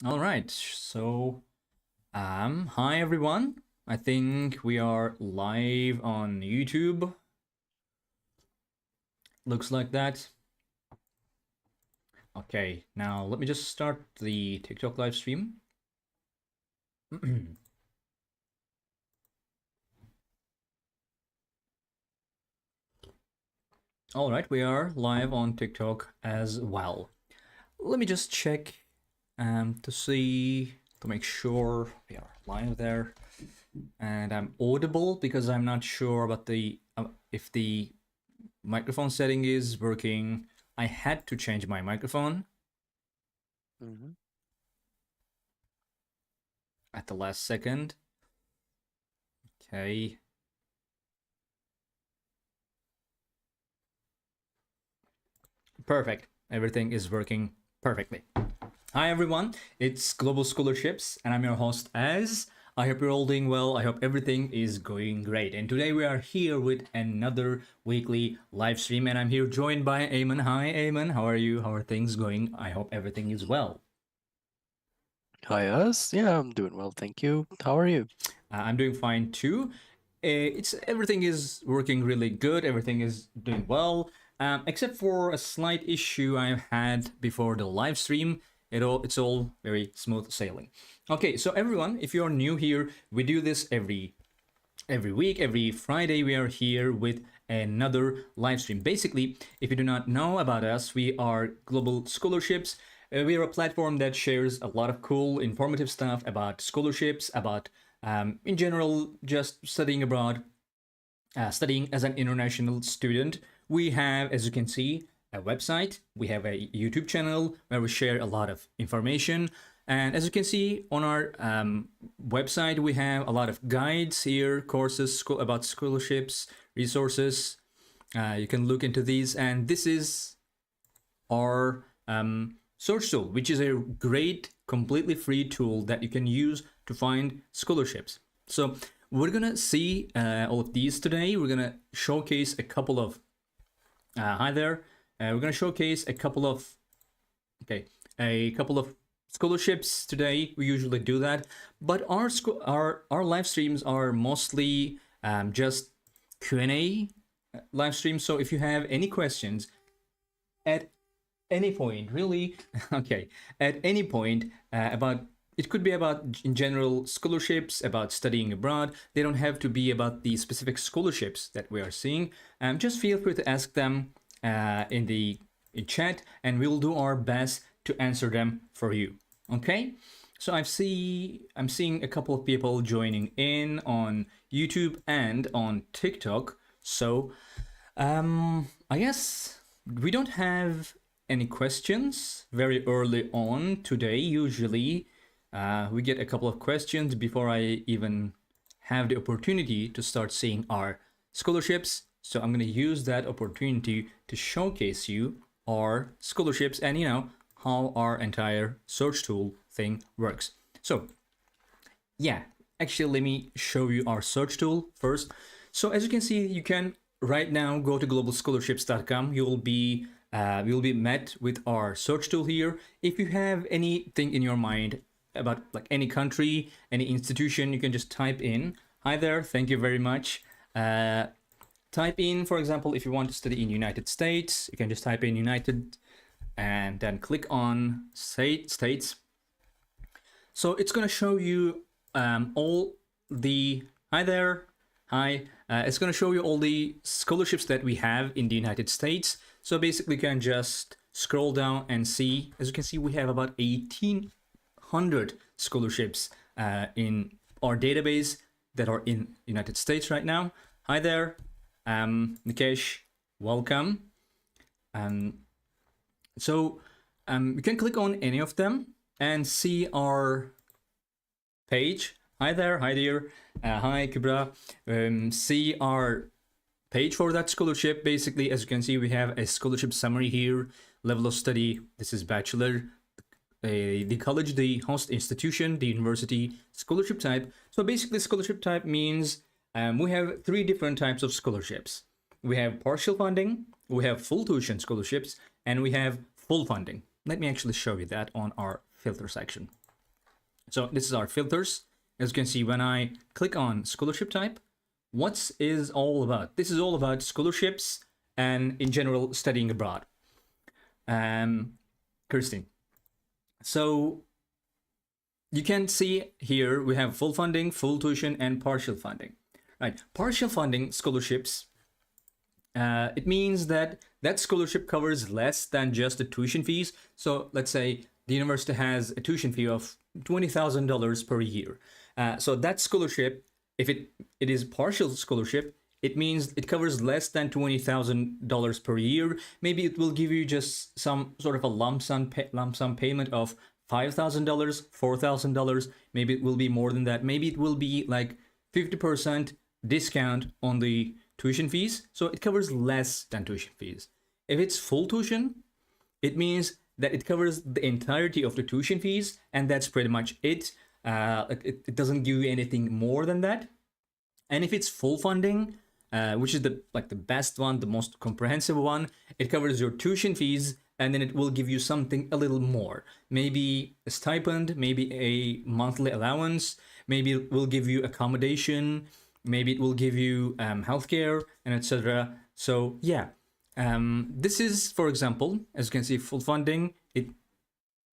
All right. Hi everyone. I think we are live on YouTube. Looks like that. Okay, now let me just start the TikTok live stream. All right, we are live on TikTok as well. Let me just check to make sure we are live there, and I'm audible because I'm not sure about the if the microphone setting is working. I had to change my microphone Mhm. at the last second. Okay. Perfect. Everything is working perfectly. Hi everyone, it's Global Scholarships and I'm your host Az. I hope you're all doing well. I hope everything is going great. And today we are here with another weekly live stream and I'm here joined by Eamon. Hi Eamon, how are you? How are things going? I hope everything is well. Hi, us. Yeah, I'm doing well, thank you. How are you? I'm doing fine too. It's everything is working really good. Everything is doing well, except for a slight issue I've had before the live stream. It's all very smooth sailing. Okay, so everyone, if you're new here, we do this every week, every Friday. We are here with another live stream. Basically, if you do not know about us, we are Global Scholarships. We are a platform that shares a lot of cool, informative stuff about scholarships, about in general, just studying abroad, studying as an international student. We have, as you can see, a website. We have a YouTube channel where we share a lot of information. And as you can see on our website, we have a lot of guides here, courses about scholarships, resources. You can look into these. And this is our search tool, which is a great, completely free tool that you can use to find scholarships. So we're gonna see all of these today. We're gonna showcase a couple of hi there. We're gonna showcase a couple of a couple of scholarships today. We usually do that, but our live streams are mostly just Q&A live streams. So if you have any questions at any point, really, okay, at any point about it could be about in general scholarships, about studying abroad. They don't have to be about the specific scholarships that we are seeing. Just feel free to ask them in chat, and we'll do our best to answer them for you. Okay. So I'm seeing a couple of people joining in on YouTube and on TikTok. So I guess we don't have any questions very early on today. Usually, we get a couple of questions before I even have the opportunity to start seeing our scholarships. So I'm going to use that opportunity to showcase you our scholarships and how our entire search tool thing works. So yeah, actually, let me show you our search tool first. So as you can see, you can right now go to globalscholarships.com. You'll be met with our search tool here. If you have anything in your mind about like any country, any institution, you can just type in. Hi there, thank you very much. Type in, for example, if you want to study in United States, you can just type in United and then click on states. So it's going to show you all the hi there, hi. It's going to show you all the scholarships that we have in the United States. So basically, you can just scroll down and see. As you can see, we have about 1,800 scholarships in our database that are in United States right now. Hi there, Nikesh, welcome. Um, so you can click on any of them and see our page. Hi there, hi dear, hi Kibra. See our page for that scholarship. Basically, as you can see, we have a scholarship summary here. Level of study, this is bachelor. The college, the host institution, the university, scholarship type. So basically, scholarship type means we have three different types of scholarships. We have partial funding, we have full tuition scholarships, and we have full funding. Let me actually show you that on our filter section. So this is our filters. As you can see, when I click on scholarship type, what is all about? This is all about scholarships and in general studying abroad. Kirsten. So you can see here we have full funding, full tuition, and partial funding. Right, partial funding scholarships. It means that that scholarship covers less than just the tuition fees. So let's say the university has a tuition fee of $20,000 per year. So that scholarship, if it is partial scholarship, it means it covers less than $20,000 per year. Maybe it will give you just some sort of a lump sum payment of $5,000, $4,000. Maybe it will be more than that. Maybe it will be like 50% discount on the tuition fees. So it covers less than tuition fees. If it's full tuition, it means that it covers the entirety of the tuition fees, and that's pretty much it. It doesn't give you anything more than that. And if it's full funding, which is the best one, the most comprehensive one, it covers your tuition fees, and then it will give you something a little more. Maybe a stipend, maybe a monthly allowance, maybe it will give you accommodation, maybe it will give you healthcare, and etc. So yeah, this is, for example, as you can see, full funding. It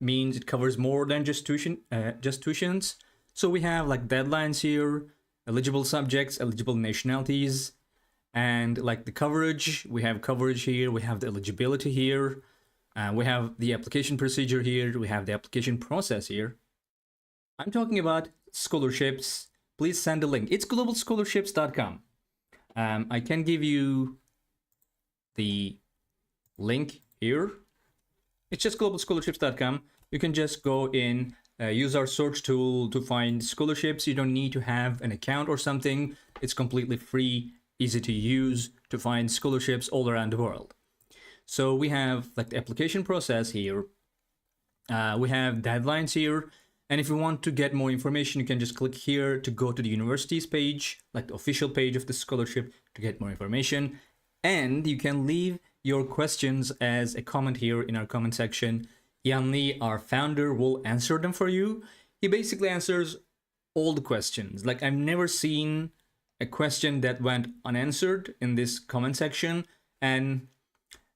means it covers more than just tuitions. So we have like deadlines here, eligible subjects, eligible nationalities, and like the coverage. We have coverage here. We have the eligibility here. We have the application procedure here. We have the application process here. I'm talking about scholarships. Please send a link. It's globalscholarships.com. I can give you the link here. It's just globalscholarships.com. You can just go in, use our search tool to find scholarships. You don't need to have an account or something. It's completely free, easy to use to find scholarships all around the world. So we have like the application process here. We have deadlines here. And if you want to get more information, you can just click here to go to the university's page, like the official page of the scholarship, to get more information. And you can leave your questions as a comment here in our comment section. Yanli, our founder, will answer them for you. He basically answers all the questions. Like, I've never seen a question that went unanswered in this comment section. And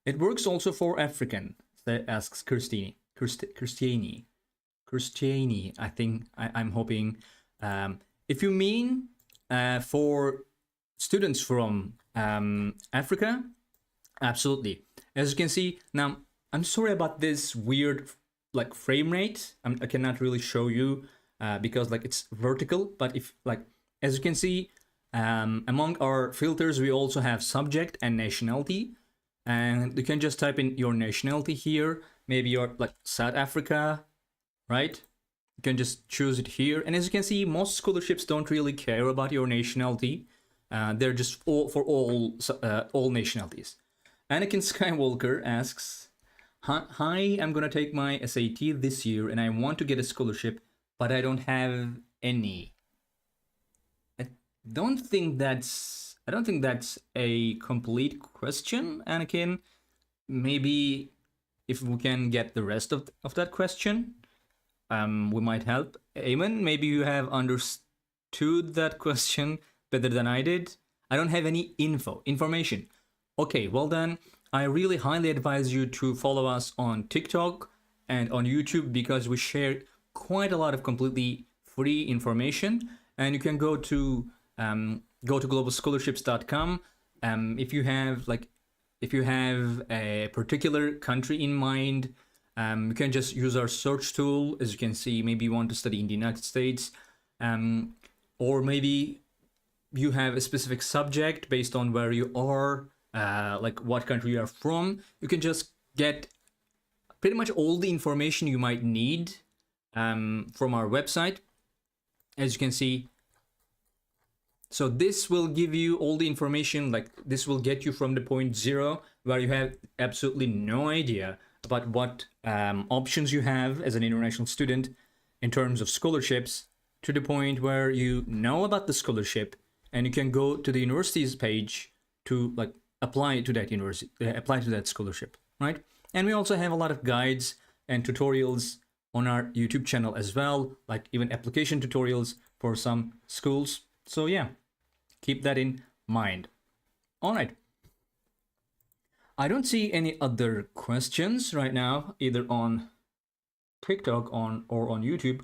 it works also for African, asks Christiani, I think. I'm hoping. If you mean for students from Africa, absolutely. As you can see, now I'm sorry about this weird like frame rate. I cannot really show you because like it's vertical. But if like, as you can see, among our filters, we also have subject and nationality. And you can just type in your nationality here. Maybe you're like South Africa, right? You can just choose it here. And as you can see, most scholarships don't really care about your nationality. They're just for all nationalities. Anakin Skywalker asks, Hi, I'm gonna take my SAT this year and I want to get a scholarship, but I don't have any. I don't think that's a complete question, Anakin. Maybe if we can get the rest of that question, we might help. Eamon, maybe you have understood that question better than I did. I don't have any information. Okay, well then, I really highly advise you to follow us on TikTok and on YouTube because we share quite a lot of completely free information. And you can go to globalscholarships.com. If you have a particular country in mind, you can just use our search tool. As you can see, maybe you want to study in the United States, or maybe you have a specific subject based on where you are, like what country you are from. You can just get pretty much all the information you might need from our website. As you can see, so this will give you all the information, like this will get you from the point zero where you have absolutely no idea about what options you have as an international student in terms of scholarships, to the point where you know about the scholarship and you can go to the university's page to like apply to that scholarship, right? And we also have a lot of guides and tutorials on our YouTube channel as well, like even application tutorials for some schools. So yeah, keep that in mind. All right. I don't see any other questions right now, either on TikTok or on YouTube.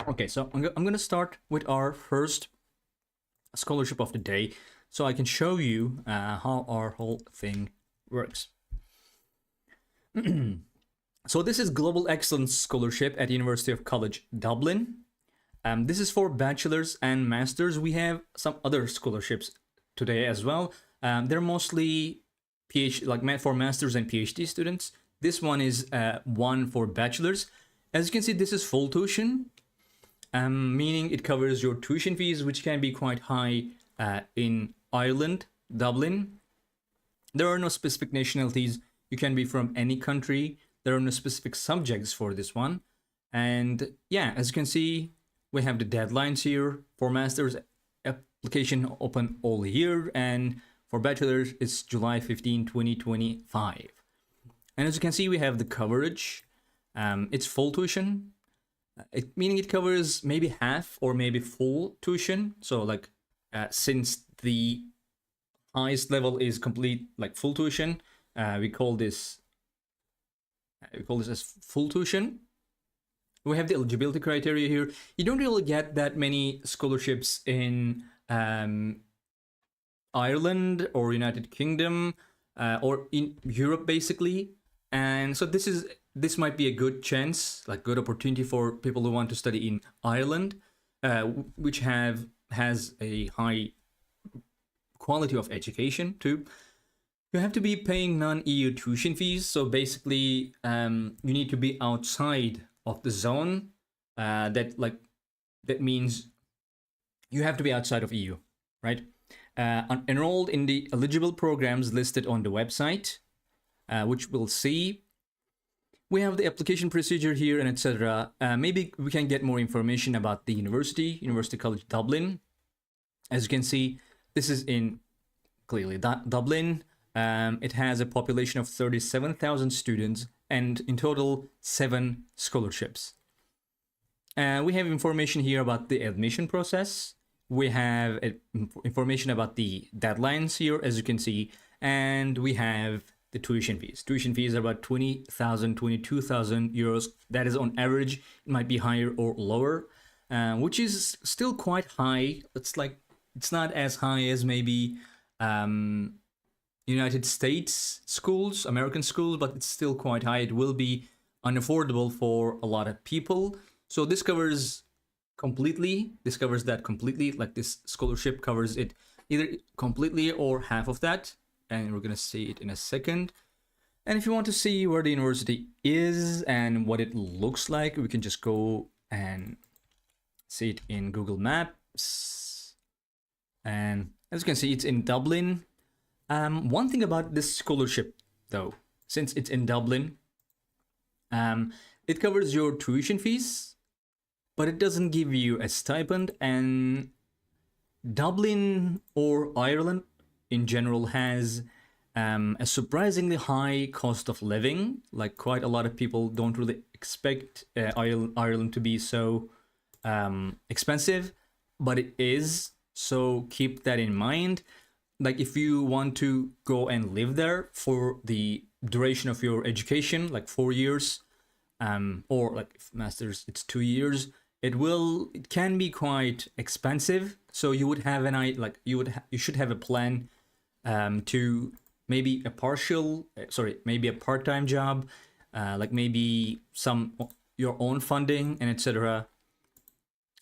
Okay, so I'm going to start with our first scholarship of the day, so I can show you how our whole thing works. So this is Global Excellence Scholarship at University of College Dublin. This is for bachelor's and master's. We have some other scholarships today as well. They're mostly PhD, like for master's and PhD students. This one is one for bachelor's. As you can see, this is full tuition, meaning it covers your tuition fees, which can be quite high in Ireland, Dublin. There are no specific nationalities. You can be from any country. There are no specific subjects for this one. And yeah, as you can see, we have the deadlines here. For master's, application open all year, and for bachelor's, it's July 15, 2025. And as you can see, we have the coverage. It's full tuition, meaning it covers maybe half or maybe full tuition. So like, since the highest level is complete, like full tuition, we call this as full tuition. We have the eligibility criteria here. You don't really get that many scholarships in Ireland or United Kingdom or in Europe, basically. And so this might be a good chance, like good opportunity for people who want to study in Ireland, which has a high quality of education too. You have to be paying non-EU tuition fees. So basically, you need to be outside of the zone. That means you have to be outside of EU, right? Enrolled in the eligible programs listed on the website, which we'll see. We have the application procedure here and etc. Maybe we can get more information about the University College Dublin. As you can see, this is in clearly Dublin. It has a population of 37,000 students and in total 7 scholarships. We have information here about the admission process. We have information about the deadlines here, as you can see, and we have the tuition fees. Tuition fees are about 20,000, 22,000 euros. That is on average. It might be higher or lower, which is still quite high. It's not as high as maybe United States schools, American schools, but it's still quite high. It will be unaffordable for a lot of people. So this covers that completely. Like this scholarship covers it either completely or half of that. And we're going to see it in a second. And if you want to see where the university is and what it looks like, we can just go and see it in Google Maps. And as you can see, it's in Dublin. One thing about this scholarship, though, since it's in Dublin, it covers your tuition fees, but it doesn't give you a stipend. And Dublin or Ireland in general has a surprisingly high cost of living. Like quite a lot of people don't really expect Ireland to be so expensive, but it is. So keep that in mind. Like if you want to go and live there for the duration of your education, like 4 years, or like if master's, it's 2 years, it can be quite expensive. So you would have you should have a plan to maybe a part-time job, like maybe your own funding and etc.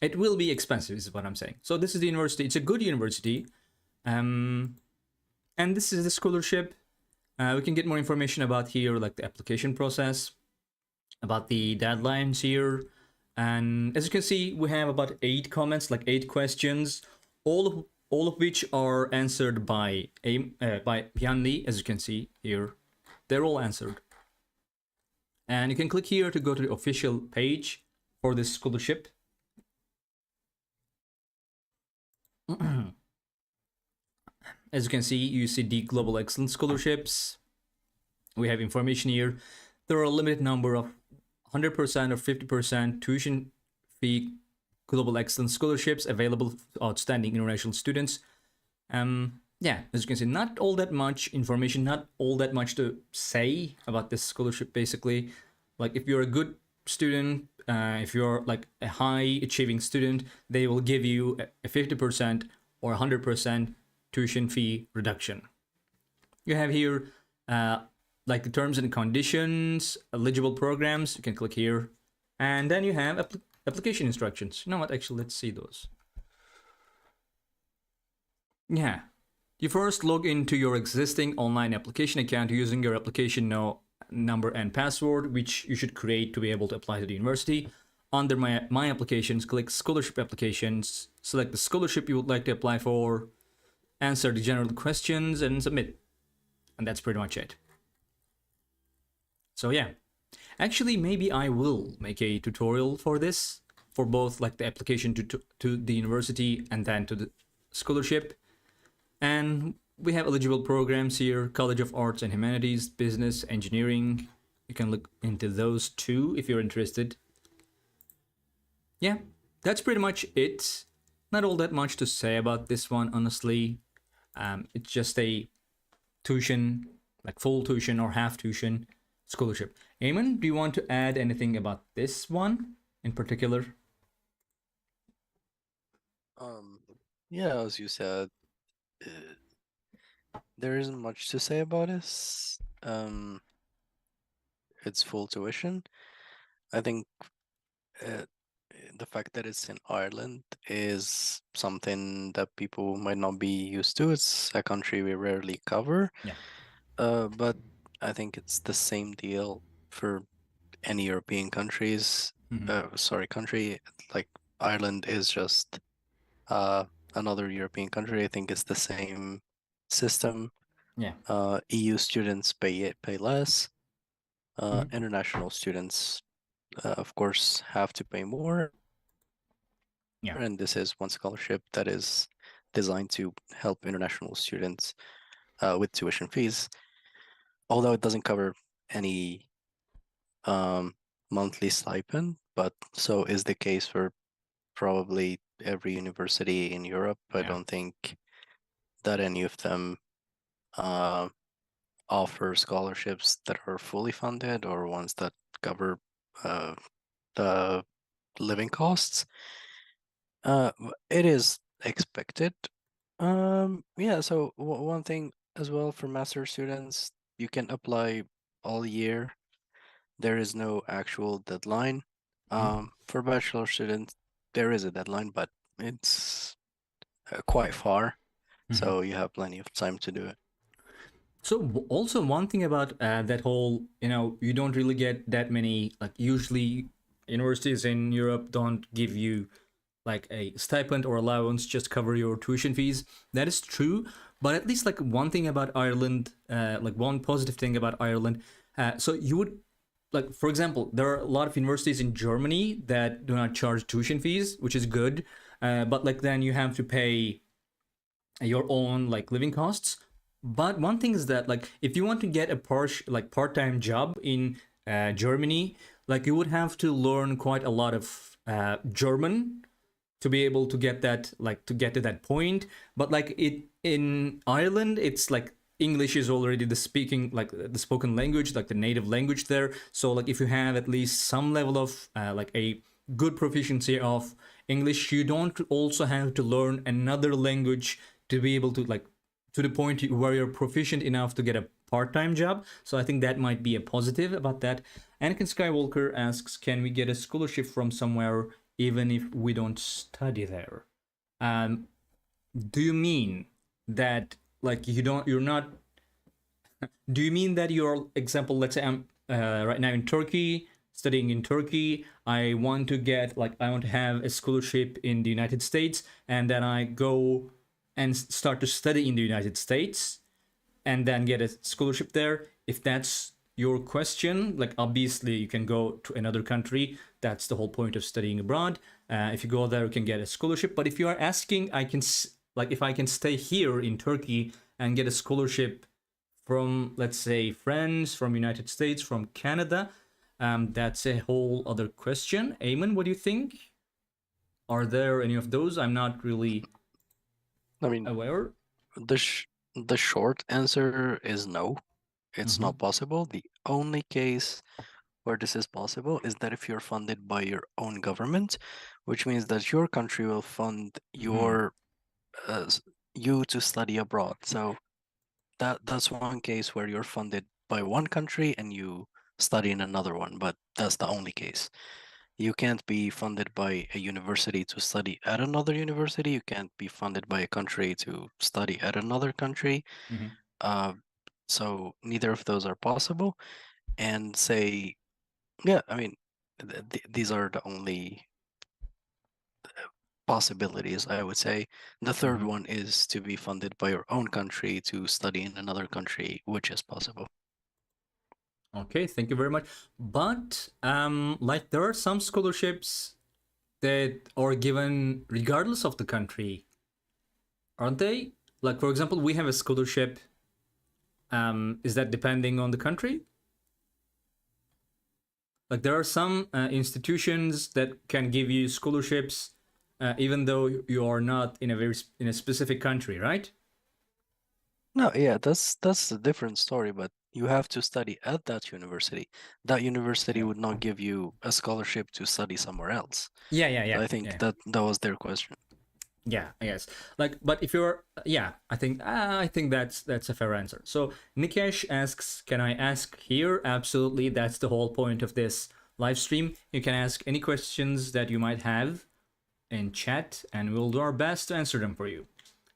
It will be expensive, is what I'm saying. So this is the university. It's a good university. And this is the scholarship. We can get more information about here, like the application process, about the deadlines here. And as you can see, we have about 8 comments, like 8 questions, all of which are answered by Hyun Lee. As you can see here, they're all answered. And you can click here to go to the official page for this scholarship. As you can see, you see the Global Excellence Scholarships. We have information here. there are a limited number of 100% or 50% tuition fee global excellence scholarships available for outstanding international students. Yeah, as you can see, not all that much information, not all that much to say about this scholarship. Basically, like if you're a good student, if you're like a high achieving student, they will give you a 50% or 100% tuition fee reduction. You have here like the terms and conditions, eligible programs. You can click here, and then you have application instructions. You know what? Actually, let's see those. Yeah. You first log into your existing online application account using your application number and password, which you should create to be able to apply to the university. Under my applications, click scholarship applications, select the scholarship you would like to apply for, answer the general questions, and submit. And that's pretty much it. So yeah, actually maybe I will make a tutorial for this, for both like the application to the university and then to the scholarship. And we have eligible programs here: College of Arts and Humanities, Business, Engineering. You can look into those too if you're interested. Yeah, that's pretty much it. Not all that much to say about this one, honestly. It's just a tuition, like full tuition or half tuition scholarship. Eamon, do you want to add anything about this one in particular? Yeah, as you said, there isn't much to say about this. It's full tuition. I think the fact that it's in Ireland is something that people might not be used to. It's a country we rarely cover. Yeah. But I think it's the same deal for any European countries. Country. Like Ireland is just another European country. I think it's the same system. Yeah. EU students pay less. International students, of course, have to pay more. Yeah. And this is one scholarship that is designed to help international students with tuition fees, although it doesn't cover any monthly stipend, but so is the case for probably every university in Europe. I Yeah. don't think that any of them offer scholarships that are fully funded or ones that cover the living costs. It is expected. Yeah, so one thing as well for master students, you can apply all year. There is no actual deadline. For bachelor students, there is a deadline, but it's quite far, so you have plenty of time to do it. So also one thing about that whole, you don't really get that many, like usually universities in Europe don't give you like a stipend or allowance, just cover your tuition fees. That is true, but at least like one thing about Ireland, like one positive thing about Ireland, so you would, like for example, there are a lot of universities in Germany that do not charge tuition fees, which is good, but like then you have to pay your own like living costs. But one thing is that like if you want to get a part-time job in Germany, like you would have to learn quite a lot of German to be able to get that, like to get to that point. But like it in Ireland, it's like English is already the spoken language, like the native language there. So like if you have at least some level of like a good proficiency of English, you don't also have to learn another language to be able to like to the point where you're proficient enough to get a part-time job. So I think that might be a positive about that. Anakin Skywalker asks, can we get a scholarship from somewhere even if we don't study there? Do you mean that like you're not do you mean that your example, let's say I'm right now in Turkey, studying in Turkey, I want to have a scholarship in the United States, and then I go and start to study in the United States and then get a scholarship there? If that's your question, like obviously you can go to another country. That's the whole point of studying abroad. If you go there, you can get a scholarship. But if you are asking, if I can stay here in Turkey and get a scholarship from, let's say, friends from United States, from Canada, that's a whole other question. Eamon, what do you think? Are there any of those? I'm not really I mean, aware. the short answer is no. It's Mm-hmm. not possible. The only case where this is possible is that if you're funded by your own government, which means that your country will fund uh, s- you to study abroad. So that's one case where you're funded by one country and you study in another one, but that's the only case. You can't be funded by a university to study at another university. You can't be funded by a country to study at another country. Mm-hmm. Uh, so neither of those are possible. And say, yeah, I mean, these are the only possibilities, I would say. The third Mm-hmm. one is to be funded by your own country to study in another country, which is possible. Okay, thank you very much. But like there are some scholarships that are given regardless of the country, aren't they? Like for example, we have a scholarship. Is that depending on the country? Like there are some institutions that can give you scholarships, even though you are not in in a specific country, right? No, yeah, that's a different story, but you have to study at that university. That university Yeah. would not give you a scholarship to study somewhere else. Yeah, yeah, yeah, I think yeah. that was their question. Yeah, I guess. Like, but if you're, yeah, I think that's a fair answer. So Nikesh asks, can I ask here? Absolutely, that's the whole point of this live stream. You can ask any questions that you might have in chat, and we'll do our best to answer them for you.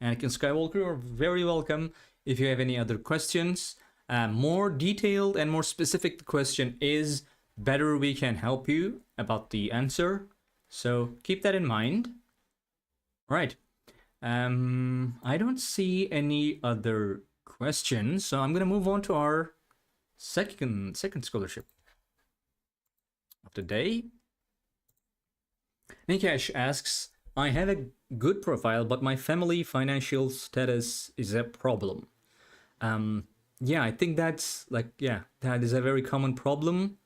Anakin Skywalker, you're very welcome. If you have any other questions, more detailed and more specific the question is, better we can help you about the answer. So keep that in mind. Right. I don't see any other questions, so I'm gonna move on to our second scholarship of the day. Nikesh asks, I have a good profile, but my family financial status is a problem. Yeah, I think that's like, yeah, that is a very common problem.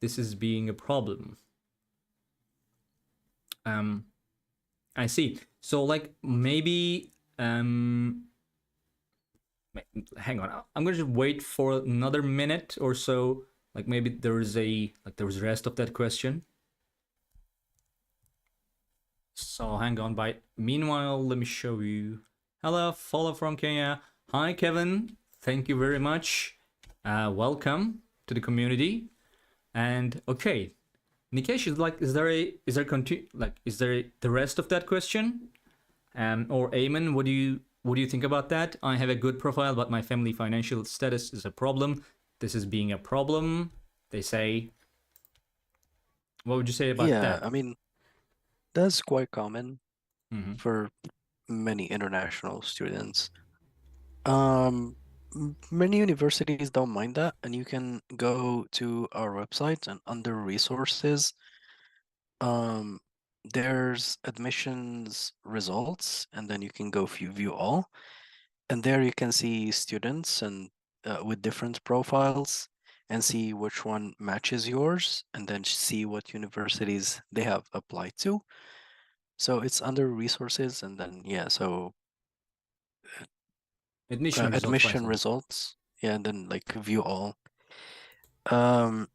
This is being a problem. I see. So like maybe hang on. I'm gonna just wait for another minute or so. Like maybe there's the rest of that question. So hang on. By meanwhile, let me show you. Hello, follow from Kenya. Hi, Kevin. Thank you very much. Welcome to the community. And okay, Nikesh is like, is there the rest of that question? Or Eamon, what do you think about that? I have a good profile, but my family financial status is a problem. This is being a problem. They say. What would you say about Yeah, that? I mean, that's quite common Mm-hmm. for many international students. Um, Many universities don't mind that, and you can go to our website and under resources, um, there's admissions results, and then you can go view all, and there you can see students and with different profiles and see which one matches yours, and then see what universities they have applied to. So it's under resources, and then yeah, so Admission results, for admission instance. results, yeah, and then like view all. Um,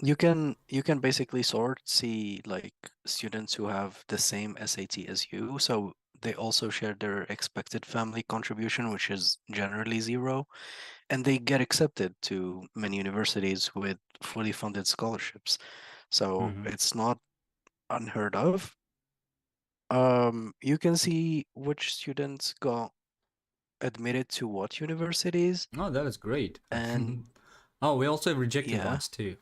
you can basically sort, see like students who have the same SAT as you, so they also share their expected family contribution, which is generally 0, and they get accepted to many universities with fully funded scholarships. So Mm-hmm. it's not unheard of. You can see which students got admitted to what universities, Oh, that is great. and Oh, we also have rejected yeah, ones too.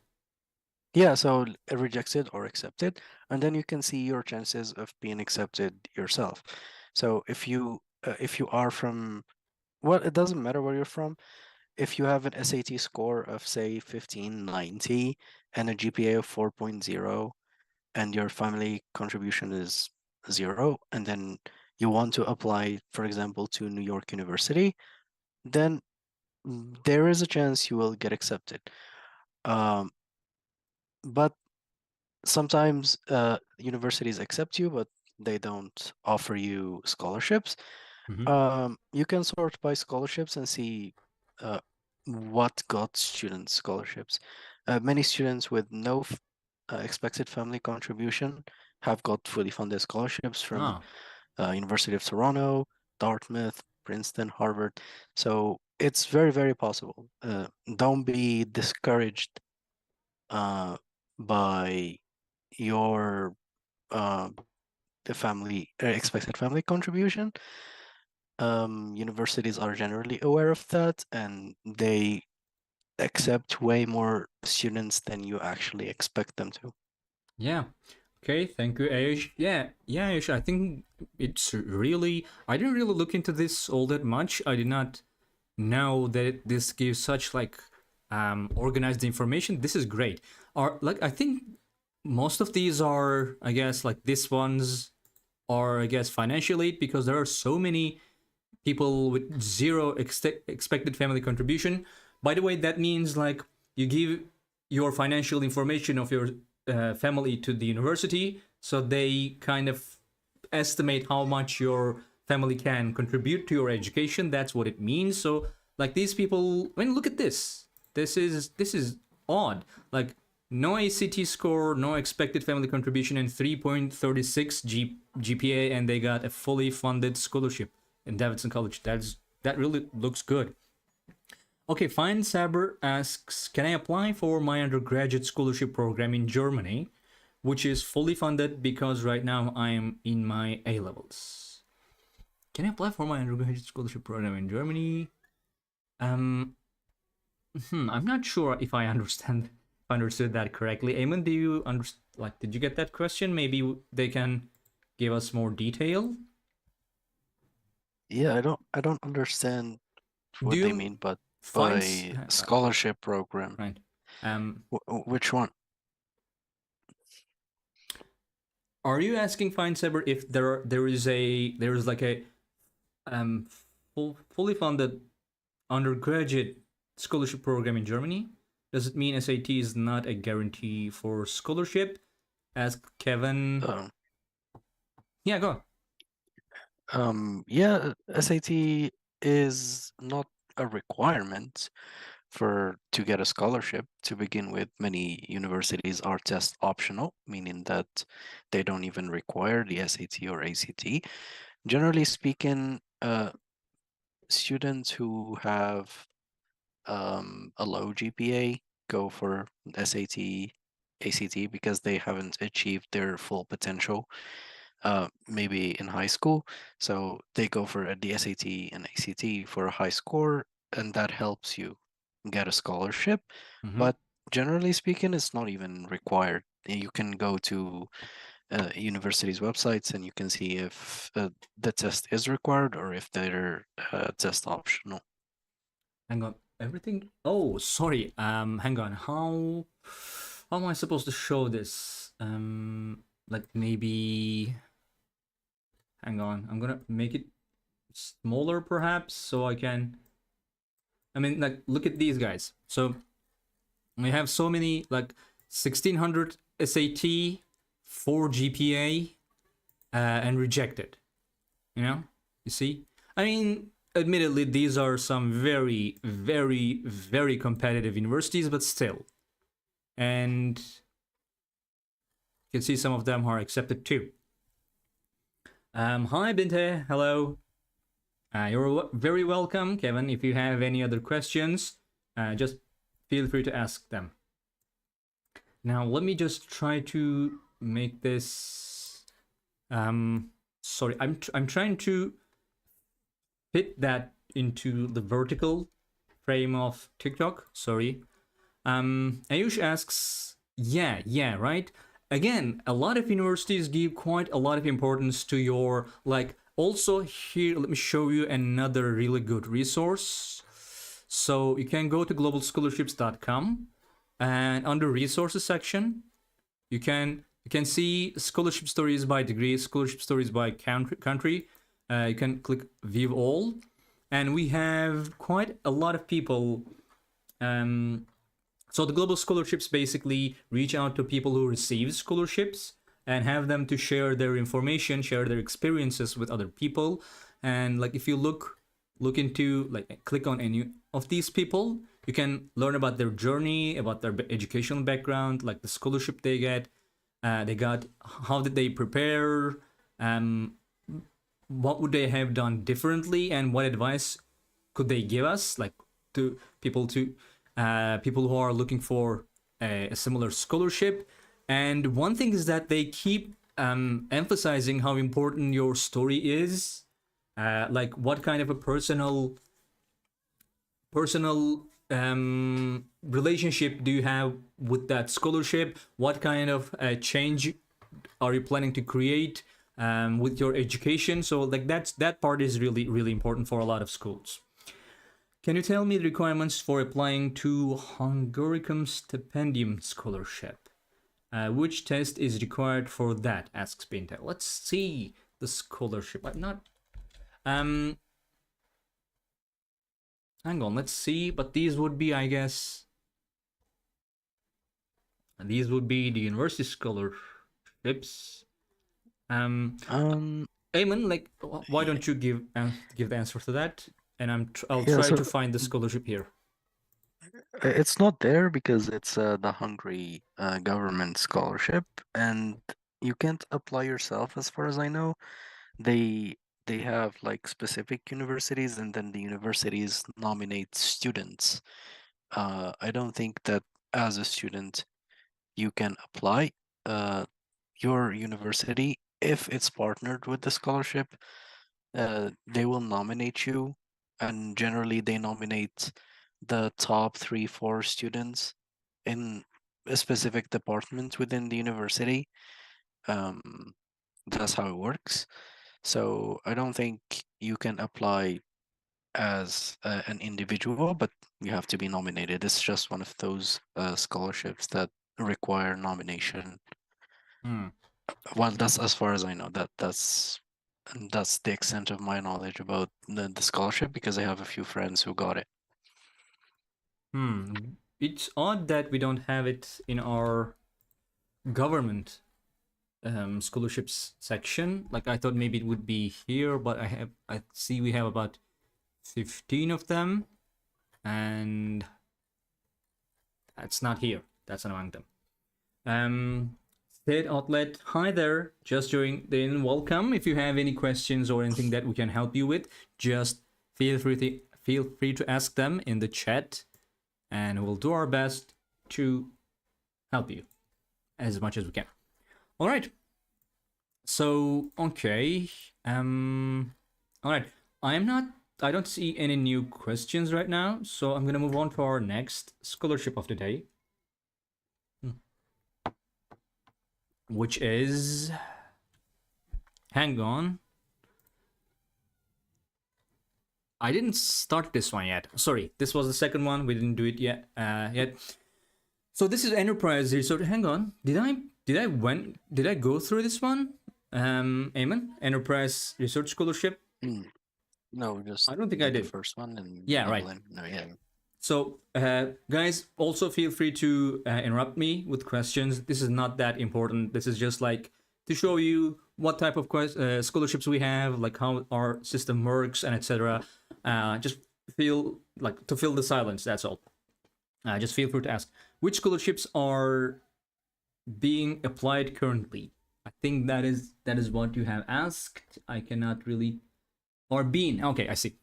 yeah, so rejected or accepted, and then you can see your chances of being accepted yourself. So if you are from, well, it doesn't matter where you're from. If you have an SAT score of say 1590 and a GPA of 4.0, and your family contribution is 0, and then you want to apply, for example, to New York University, then there is a chance you will get accepted. Um, but sometimes universities accept you, but they don't offer you scholarships. Hmm. You can sort by scholarships and see uh, what got students scholarships. Many students with no expected family contribution have got fully funded scholarships from Oh, University of Toronto, Dartmouth, Princeton, Harvard. So it's very, very possible. Don't be discouraged uh, by your uh, the family expected family contribution. Universities are generally aware of that, and they accept way more students than you actually expect them to. yeah. Okay, thank you, Ayush. Yeah, Ayush, I think it's really. I didn't really look into this all that much. I did not know that this gives such like organized information. This is great. Or like I think most of these are, I guess, like this ones are, I guess, financial aid because there are so many people with zero expected family contribution. By the way, that means like you give your financial information of your family to the university, so they kind of estimate how much your family can contribute to your education. That's what it means. So like these people, I mean, look at this. This is odd. Like no ACT score, no expected family contribution, and 3.36 GPA, and they got a fully funded scholarship in Davidson College. That really looks good. Okay, Fine Saber asks, can I apply for my undergraduate scholarship program in Germany, which is fully funded because right now I am in my A levels? Can I apply for my undergraduate scholarship program in Germany? Um, I'm not sure if I understood that correctly. Eamon, do you like? Did you get that question? Maybe they can give us more detail. Yeah, I don't understand Do what they you mean, but find by scholarship program, right? Um, which one? are you asking Fine Saber if there is like a um fully funded undergraduate scholarship program in Germany? Does it mean SAT is not a guarantee for scholarship? Ask Kevin. Um, Yeah, go on. yeah, SAT is not a requirement for to get a scholarship. To begin with, many universities are test optional, meaning that they don't even require the SAT or ACT. Generally speaking, students who have a low GPA go for SAT, ACT because they haven't achieved their full potential, maybe in high school. So they go for the SAT and ACT for a high score, and that helps you get a scholarship. Mm-hmm. But generally speaking, it's not even required. You can go to universities' websites and you can see if the test is required or if they're test optional. Hang on. Everything. Oh, sorry. Hang on. How am I supposed to show this? Like maybe. Hang on. I'm gonna make it smaller, perhaps, so I can. I mean, like, look at these guys. So we have so many, like 1600 SAT, 4 GPA, and rejected. You know, you see. I mean, admittedly, these are some very, very, very competitive universities, but still. And you can see some of them are accepted too. Hi, Binte. Hello. You're very welcome, Kevin. If you have any other questions, just feel free to ask them. Now, let me just try to make this. Sorry, I'm trying to fit that into the vertical frame of TikTok. Sorry. Ayush asks, yeah, right. Again, a lot of universities give quite a lot of importance to your like. Also, here, let me show you another really good resource. So you can go to globalscholarships.com, and under resources section, you can see scholarship stories by degree, scholarship stories by country. You can click view all, and we have quite a lot of people. So the global scholarships basically reach out to people who receive scholarships and have them to share their information, share their experiences with other people. And like if you look into, like, click on any of these people, you can learn about their journey, about their educational background, like the scholarship they got, how did they prepare, what would they have done differently, and what advice could they give us, like to people who are looking for a similar scholarship. And one thing is that they keep emphasizing how important your story is, like what kind of a personal relationship do you have with that scholarship, what kind of change are you planning to create with your education. So like that part is really, really important for a lot of schools. Can you tell me the requirements for applying to Hungarium Stipendium Scholarship? Which test is required for that? Asks Pinta. Let's see the scholarship. I'm not. Hang on. Let's see. But these would be, I guess. These would be the university scholarships. Eamon, like, why don't you give the answer to that? And I'll Yeah, try so to find the scholarship here. it's not there because it's the Hungary government scholarship, and you can't apply yourself, as far as I know. They they have like specific universities, and then the universities nominate students. I don't think that as a student you can apply. Your university, if it's partnered with the scholarship, they will nominate you, and generally they nominate the top 3-4 students in a specific department within the university. That's how it works. So I don't think you can apply as an individual, but you have to be nominated. It's just one of those scholarships that require nomination. Well, that's as far as I know. That's the extent of my knowledge about the scholarship, because I have a few friends who got it. It's odd that we don't have it in our government scholarships section. Like I thought maybe it would be here, but I see we have about 15 of them, and that's not here. That's not among them. State Outlet, hi there. Just joined in. Welcome. If you have any questions or anything that we can help you with, just feel free to ask them in the chat, and we'll do our best to help you as much as we can. All right. So, okay. All right. I don't see any new questions right now, so I'm gonna move on to our next scholarship of the day, which is, hang on. I didn't start this one yet. Sorry, this was the second one. We didn't do it yet. So this is Enterprise Research. Hang on. Did I go through this one? Eamon, Enterprise Research Scholarship. No, just I don't think I did. The first one, and yeah, right. No, yeah. So, guys, also feel free to interrupt me with questions. This is not that important. This is just like to show you what type of scholarships we have, like how our system works, and etc. Just feel like to fill the silence. That's all. Just feel free to ask which scholarships are being applied currently. I think that is what you have asked. I cannot really, or been. Okay, I see.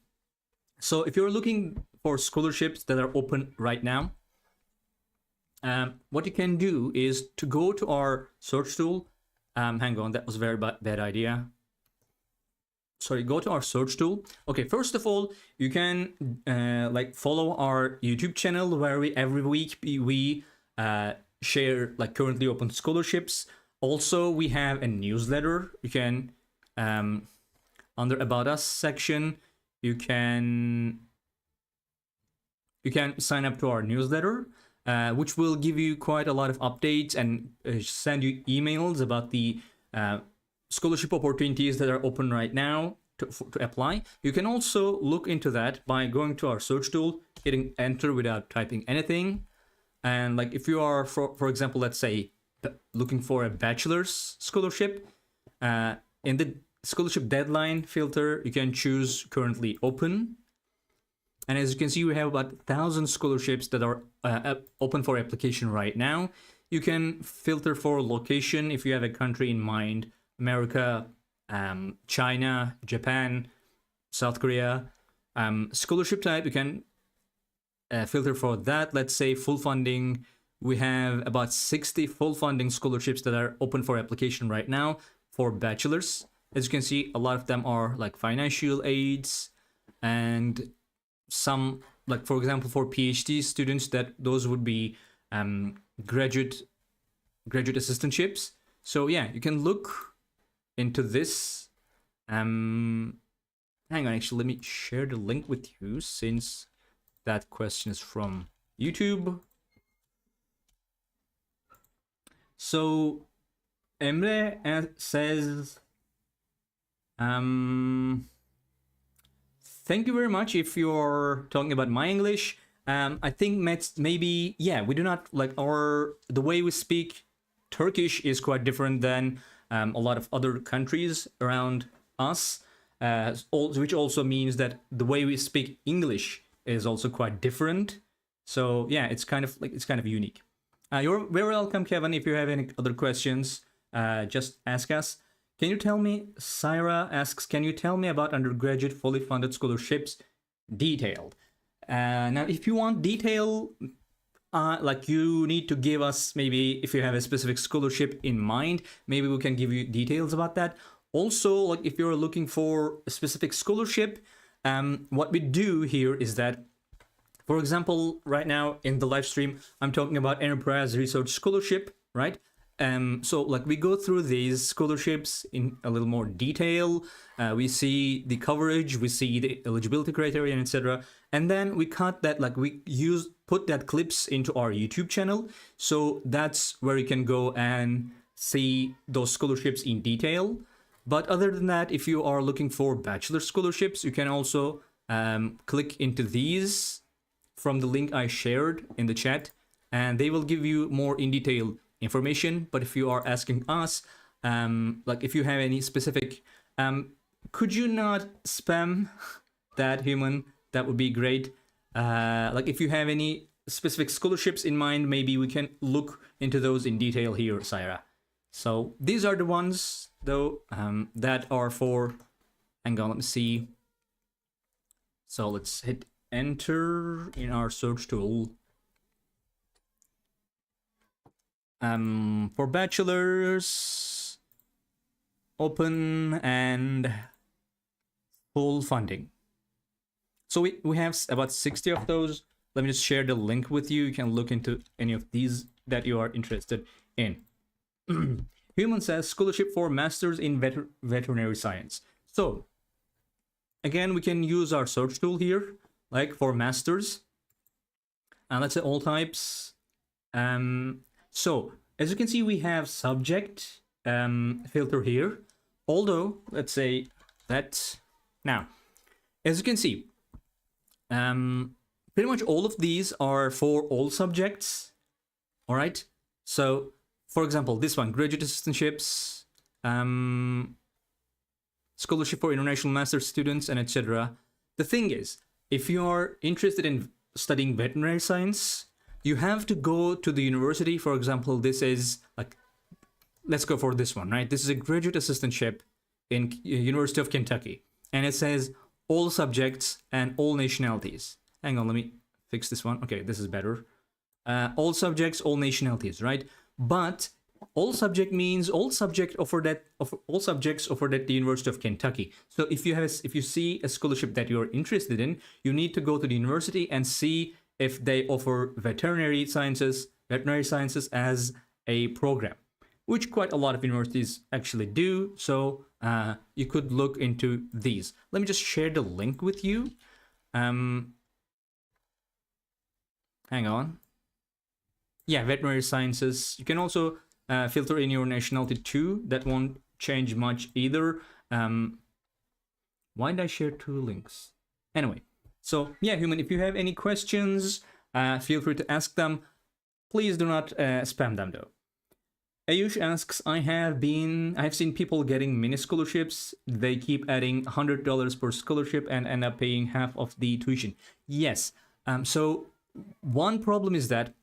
So if you're looking for scholarships that are open right now, what you can do is to go to our search tool. Hang on, that was a very bad idea. Sorry, go to our search tool. Okay, first of all, you can like follow our YouTube channel, where every week we share like currently open scholarships. Also, we have a newsletter. You can under About Us section, you can sign up to our newsletter, which will give you quite a lot of updates and send you emails about the scholarship opportunities that are open right now. to apply. You can also look into that by going to our search tool, hitting enter without typing anything. And like if you are, for example, let's say looking for a bachelor's scholarship, in the scholarship deadline filter, you can choose currently open. And as you can see, we have about 1,000 scholarships that are open for application right now. You can filter for location if you have a country in mind: America, China, Japan, South Korea. Scholarship type, you can filter for that. Let's say full funding. We have about 60 full funding scholarships that are open for application right now for bachelors. As you can see, a lot of them are like financial aids, and some, like for example, for PhD students, that those would be graduate assistantships. So yeah, you can look into this. Hang on, actually, let me share the link with you since that question is from YouTube. So Emre says, thank you very much if you're talking about my English. I think maybe, yeah, we do not like the way we speak Turkish is quite different than a lot of other countries around us, which also means that the way we speak English is also quite different. So yeah, it's kind of unique. You're very welcome, Kevin. If you have any other questions, just ask us. Can you tell me, Syra asks, can you tell me about undergraduate fully funded scholarships detailed? Now, if you want detail, like you need to give us, maybe if you have a specific scholarship in mind, maybe we can give you details about that. Also, like if you're looking for a specific scholarship, what we do here is that, for example, right now in the live stream, I'm talking about Enterprise Research Scholarship, right? So like we go through these scholarships in a little more detail. We see the coverage, we see the eligibility criteria, etc. And then we cut that, like we put that clips into our YouTube channel. So that's where you can go and see those scholarships in detail. But other than that, if you are looking for bachelor scholarships, you can also click into these from the link I shared in the chat, and they will give you more in detail information. But if you are asking us, like if you have any specific, could you not spam that, human? That would be great. Like if you have any specific scholarships in mind, maybe we can look into those in detail here, Syra. So these are the ones though that are for, hang on, let me see. So let's hit enter in our search tool. For bachelors, open and full funding. So we have about 60 of those. Let me just share the link with you. You can look into any of these that you are interested in. Human says scholarship for masters in veterinary science. So again, we can use our search tool here, like for masters, and let's say all types. So as you can see, we have subject filter here. Although let's say that now, as you can see, pretty much all of these are for all subjects. All right. So for example, this one, graduate assistantships, scholarship for international master's students, and etc. The thing is, if you are interested in studying veterinary science, you have to go to the university. For example, this is like, let's go for this one, right? This is a graduate assistantship in University of Kentucky, and it says all subjects and all nationalities. Hang on, let me fix this one. Okay, this is better. All subjects, all nationalities, right? But all subject means all subjects offered at the University of Kentucky. So if you see a scholarship that you're interested in, you need to go to the university and see if they offer veterinary sciences as a program, which quite a lot of universities actually do. So you could look into these. Let me just share the link with you. Hang on. Yeah, veterinary sciences. You can also filter in your nationality too. That won't change much either. Why did I share two links? Anyway, so yeah, Human, if you have any questions, feel free to ask them. Please do not spam them though. Ayush asks, I have seen people getting mini scholarships. They keep adding $100 per scholarship and end up paying half of the tuition. Yes. So one problem is that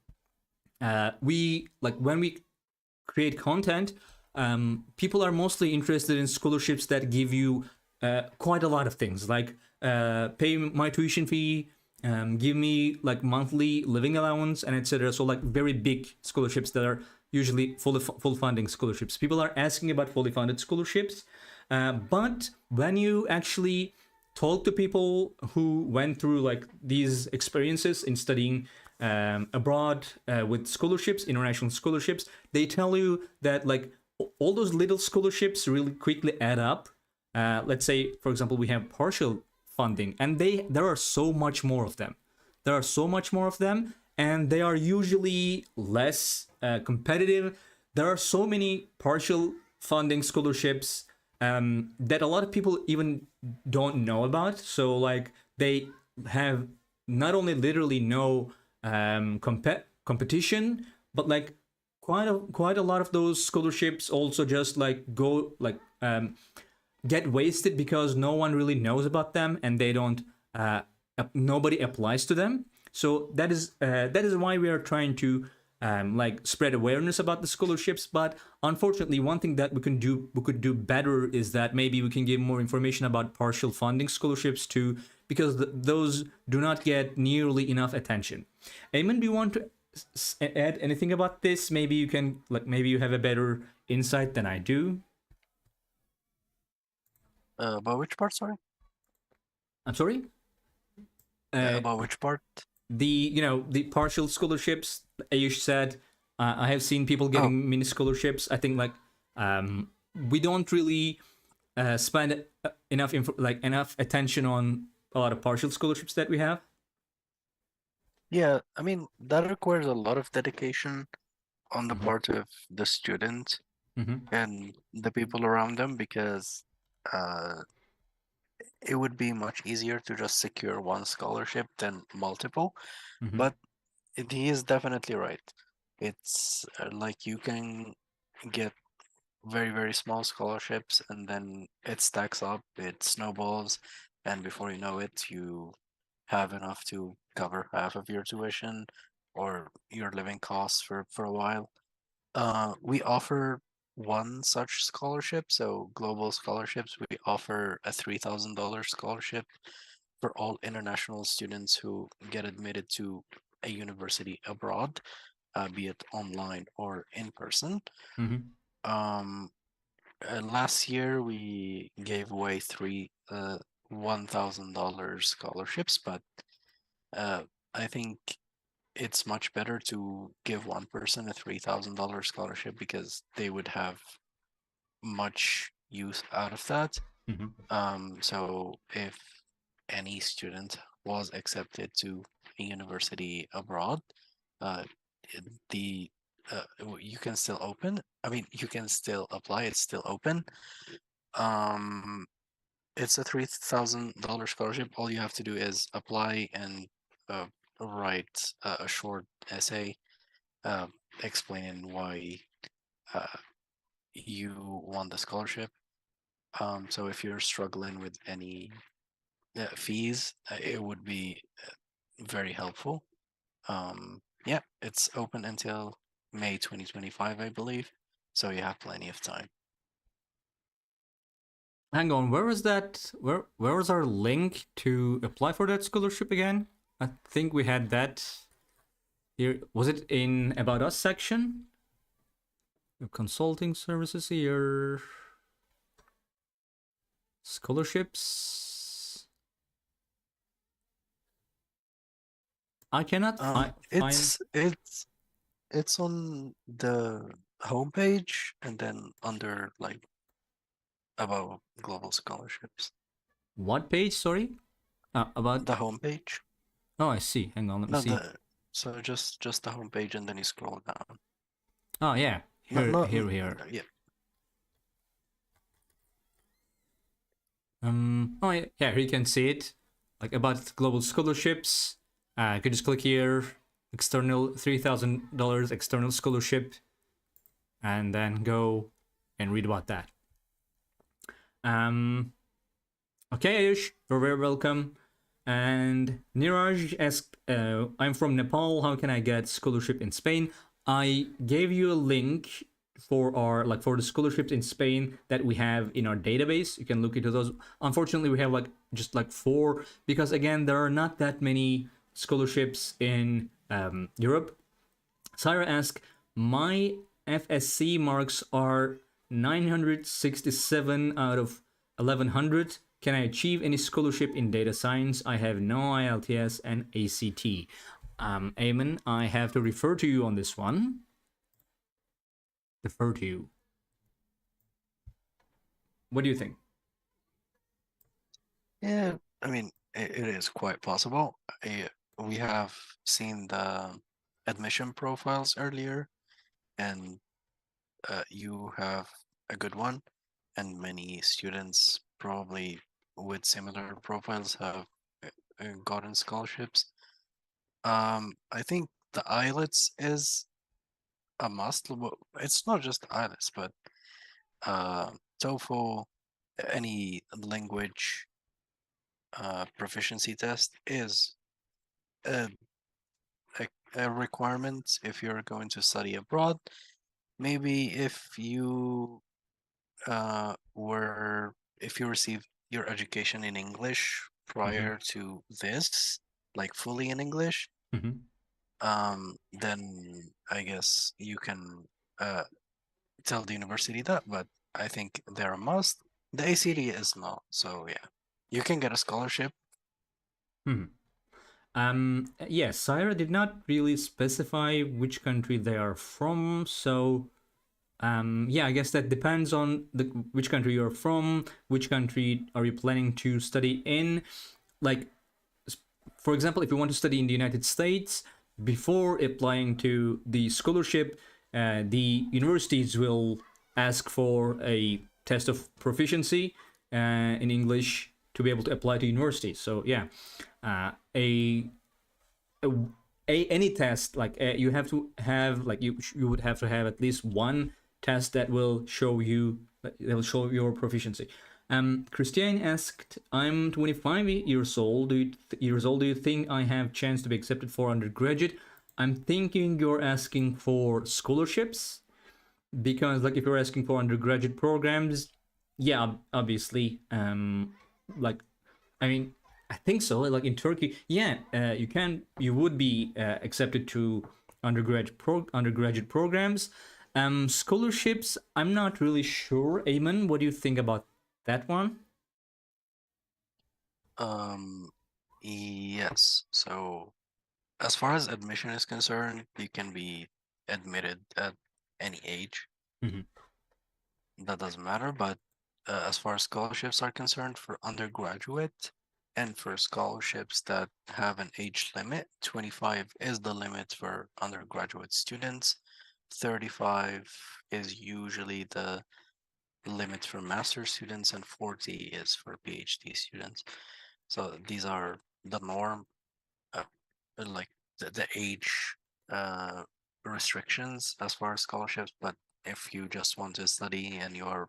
when we create content, people are mostly interested in scholarships that give you quite a lot of things, like pay my tuition fee, give me like monthly living allowance, and etc. So like very big scholarships that are usually full funding scholarships. People are asking about fully funded scholarships, but when you actually talk to people who went through like these experiences in studying abroad with scholarships, international scholarships, they tell you that like all those little scholarships really quickly add up. Let's say, for example, we have partial funding, and there are so much more of them. There are so much more of them, and they are usually less competitive. There are so many partial funding scholarships that a lot of people even don't know about. So like they have not only literally no competition, but like quite a lot of those scholarships also just like go like get wasted because no one really knows about them, and they don't nobody applies to them. So that is why we are trying to like spread awareness about the scholarships. But unfortunately, one thing that we could do better is that maybe we can give more information about partial funding scholarships too, because those do not get nearly enough attention. Eamon, do you want to add anything about this? Maybe you can maybe you have a better insight than I do. About which part, sorry? I'm sorry. About which part? The partial scholarships. Ayush said, I have seen people getting mini scholarships. I think like we don't really spend enough enough attention on a lot of partial scholarships that we have. Yeah, I mean, that requires a lot of dedication on the part of the student and the people around them, because it would be much easier to just secure one scholarship than multiple. But he is definitely right. It's like you can get very, very small scholarships, and then it stacks up, it snowballs, and before you know it, you have enough to cover half of your tuition or your living costs for a while. We offer one such scholarship, so global scholarships. We offer a $3,000 scholarship for all international students who get admitted to a university abroad, be it online or in person. Last year we gave away three $1,000 scholarships, but I think it's much better to give one person a $3,000 scholarship because they would have much use out of that. So if any student was accepted to a university abroad, the you can still open. I mean, you can still apply. It's still open. It's a $3,000 scholarship. All you have to do is apply and write a short essay explaining why you want the scholarship. So if you're struggling with any fees, it would be very helpful. Yeah, it's open until May 2025, I believe. So you have plenty of time. Hang on, where was that? Where was our link to apply for that scholarship again? I think we had that here. Was it in About Us section? Consulting services here. Scholarships. I cannot find. It's on the homepage, and then under like about global scholarships. What page? Sorry, about the homepage. Oh, I see. Hang on, let me see. So just the homepage, and then you scroll down. Oh yeah, here. Yeah. Oh yeah, here you can see it, like about global scholarships. You can just click here, external $3,000 external scholarship, and then go and read about that. Okay, Ayush, you're very welcome. And Niraj asked, I'm from Nepal. How can I get scholarship in Spain? I gave you a link for our for the scholarships in Spain that we have in our database. You can look into those. Unfortunately, we have just 4 because again there are not that many scholarships in Europe. Syra asked, my FSC marks are 967 out of 1100. Can I achieve any scholarship in data science? I have no IELTS and ACT. Eamon, I have to refer to you on this one. Defer to you. What do you think? Yeah, I mean, it is quite possible. We have seen the admission profiles earlier, and you have a good one, and many students probably with similar profiles have gotten scholarships. I think the IELTS is a must. It's not just IELTS, but TOEFL, any language proficiency test is a, a requirement if you're going to study abroad. Maybe if you received your education in English prior to this, like fully in English, then I guess you can tell the university that, but I think they're a must. The ACT is not, so yeah, you can get a scholarship. Yes, Syra did not really specify which country they are from, so yeah, I guess that depends on which country you're from, which country are you planning to study in. Like, for example, if you want to study in the United States, before applying to the scholarship, the universities will ask for a test of proficiency in English to be able to apply to universities. So yeah, any test you have to have you would have to have at least one test that will show your proficiency. Christiane asked, I'm 25 years old. Do you think I have chance to be accepted for undergraduate? I'm thinking you're asking for scholarships, because if you're asking for undergraduate programs, yeah, obviously, I mean, I think so. Like in Turkey, yeah, you would be accepted to undergraduate programs. Scholarships, I'm not really sure. Eamon, what do you think about that one? Yes. So as far as admission is concerned, you can be admitted at any age. That doesn't matter, but as far as scholarships are concerned for undergraduate and for scholarships that have an age limit, 25 is the limit for undergraduate students. 35 is usually the limit for master students, and 40 is for PhD students. So these are the norm, like the age restrictions as far as scholarships. But if you just want to study and you're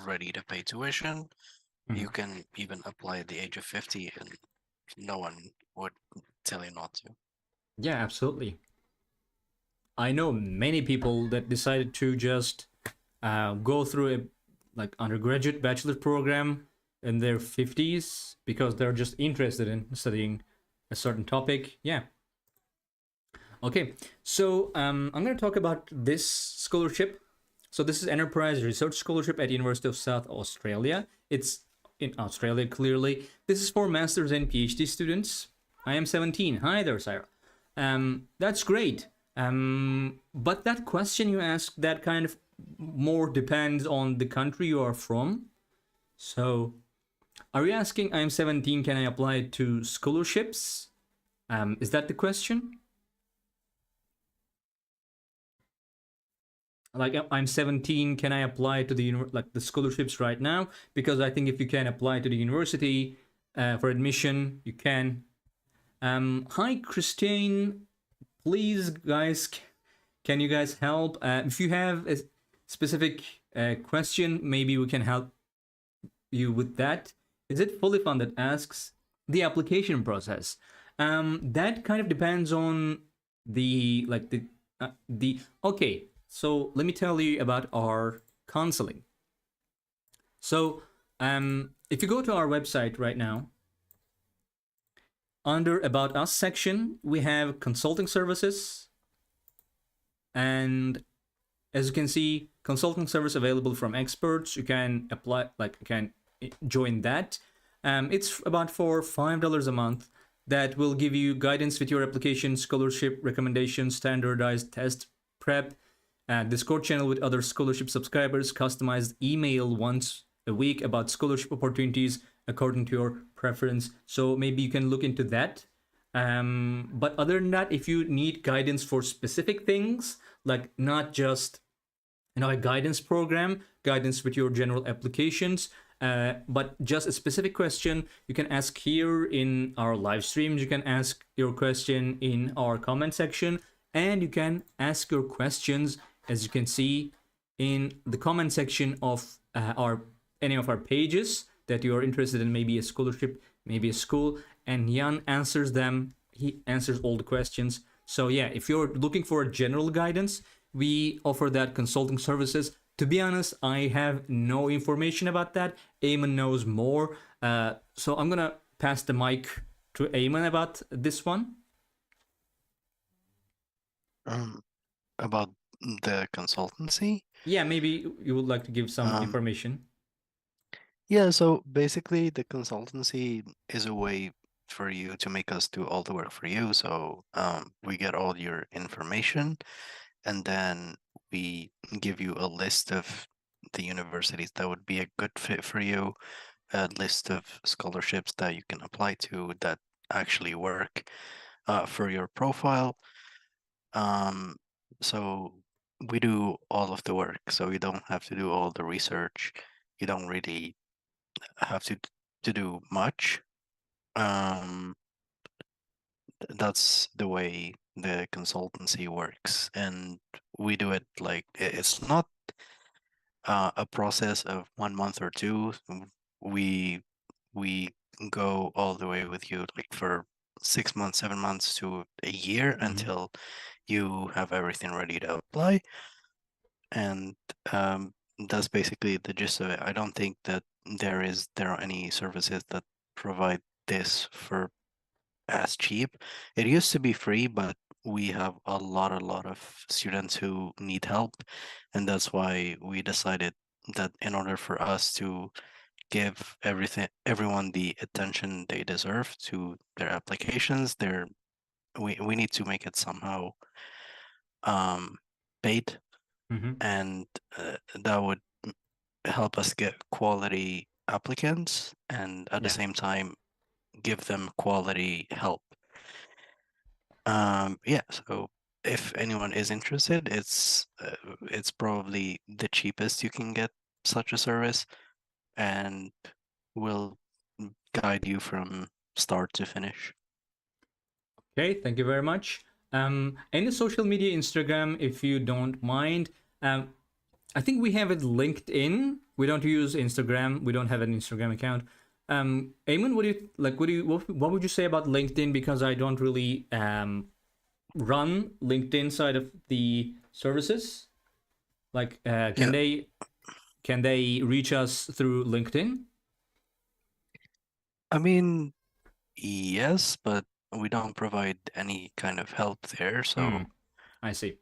ready to pay tuition, you can even apply at the age of 50 and no one would tell you not to. Yeah, absolutely. I know many people that decided to just go through a undergraduate bachelor program in their 50s because they're just interested in studying a certain topic. Yeah. Okay, so I'm going to talk about this scholarship. So this is Enterprise Research Scholarship at University of South Australia. It's in Australia, clearly. This is for masters and PhD students. I am 17. Hi there, Syra. That's great. But that question you asked, that kind of more depends on the country you are from. So, are you asking, I'm 17, can I apply to scholarships? Is that the question? like I'm 17, can I apply to the like the scholarships right now? Because I think if you can apply to the university for admission, you can. Hi, Christine. Please, guys, can you guys help? If you have a specific question, maybe we can help you with that. Is it fully funded? Asks the application process. That kind of depends on the okay. So let me tell you about our counseling. So if you go to our website right now, under About Us section, we have consulting services, and as you can see, consulting service available from experts. You can apply, like you can join that. It's about for $5 a month. That will give you guidance with your application, scholarship recommendations, standardized test prep, Discord channel with other scholarship subscribers, customized email once a week about scholarship opportunities according to your preference. So maybe you can look into that. But other than that, if you need guidance for specific things, like not just a guidance program, guidance with your general applications, but just a specific question, you can ask here in our live streams. You can ask your question in our comment section, and you can ask your questions, as you can see, in the comment section of any of our pages that you are interested in, maybe a scholarship, maybe a school, and Jan answers them. He answers all the questions. So yeah, if you're looking for a general guidance, we offer that consulting services. To be honest, I have no information about that. Eamon knows more. So I'm gonna pass the mic to Eamon about this one. About the consultancy? Yeah, maybe you would like to give some information. Yeah, so basically the consultancy is a way for you to make us do all the work for you. So we get all your information, and then we give you a list of the universities that would be a good fit for you, a list of scholarships that you can apply to that actually work for your profile. So we do all of the work, so you don't have to do all the research. You don't really have to do much. That's the way the consultancy works, and we do it like it's not a process of 1 month or two. We we go all the way with you, like for 6 months, 7 months to a year until you have everything ready to apply. And that's basically the gist of it. I don't think that there are any services that provide this for as cheap. It used to be free, but we have a lot of students who need help, and that's why we decided that in order for us to give everyone the attention they deserve to their applications, we need to make it somehow paid, and that would help us get quality applicants and at the same time give them quality help. Yeah, so if anyone is interested, it's probably the cheapest you can get such a service, and will guide you from start to finish. Okay, thank you very much. Any social media, Instagram, if you don't mind. I think we have it linked in. We don't use Instagram. We don't have an Instagram account. Eamon, what would you say about LinkedIn? Because I don't really run LinkedIn side of the services. Like, can they reach us through LinkedIn? I mean, yes, but we don't provide any kind of help there. So I see.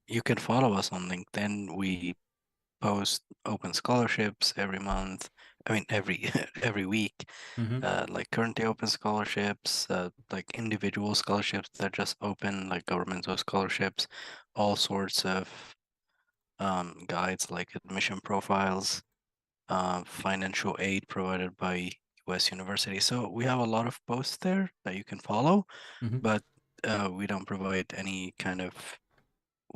You can follow us on LinkedIn. We post open scholarships every month. I mean, every week. Like currently open scholarships, like individual scholarships that just open, like governmental scholarships, all sorts of guides like admission profiles, financial aid provided by US University. So we have a lot of posts there that you can follow, but we don't provide any kind of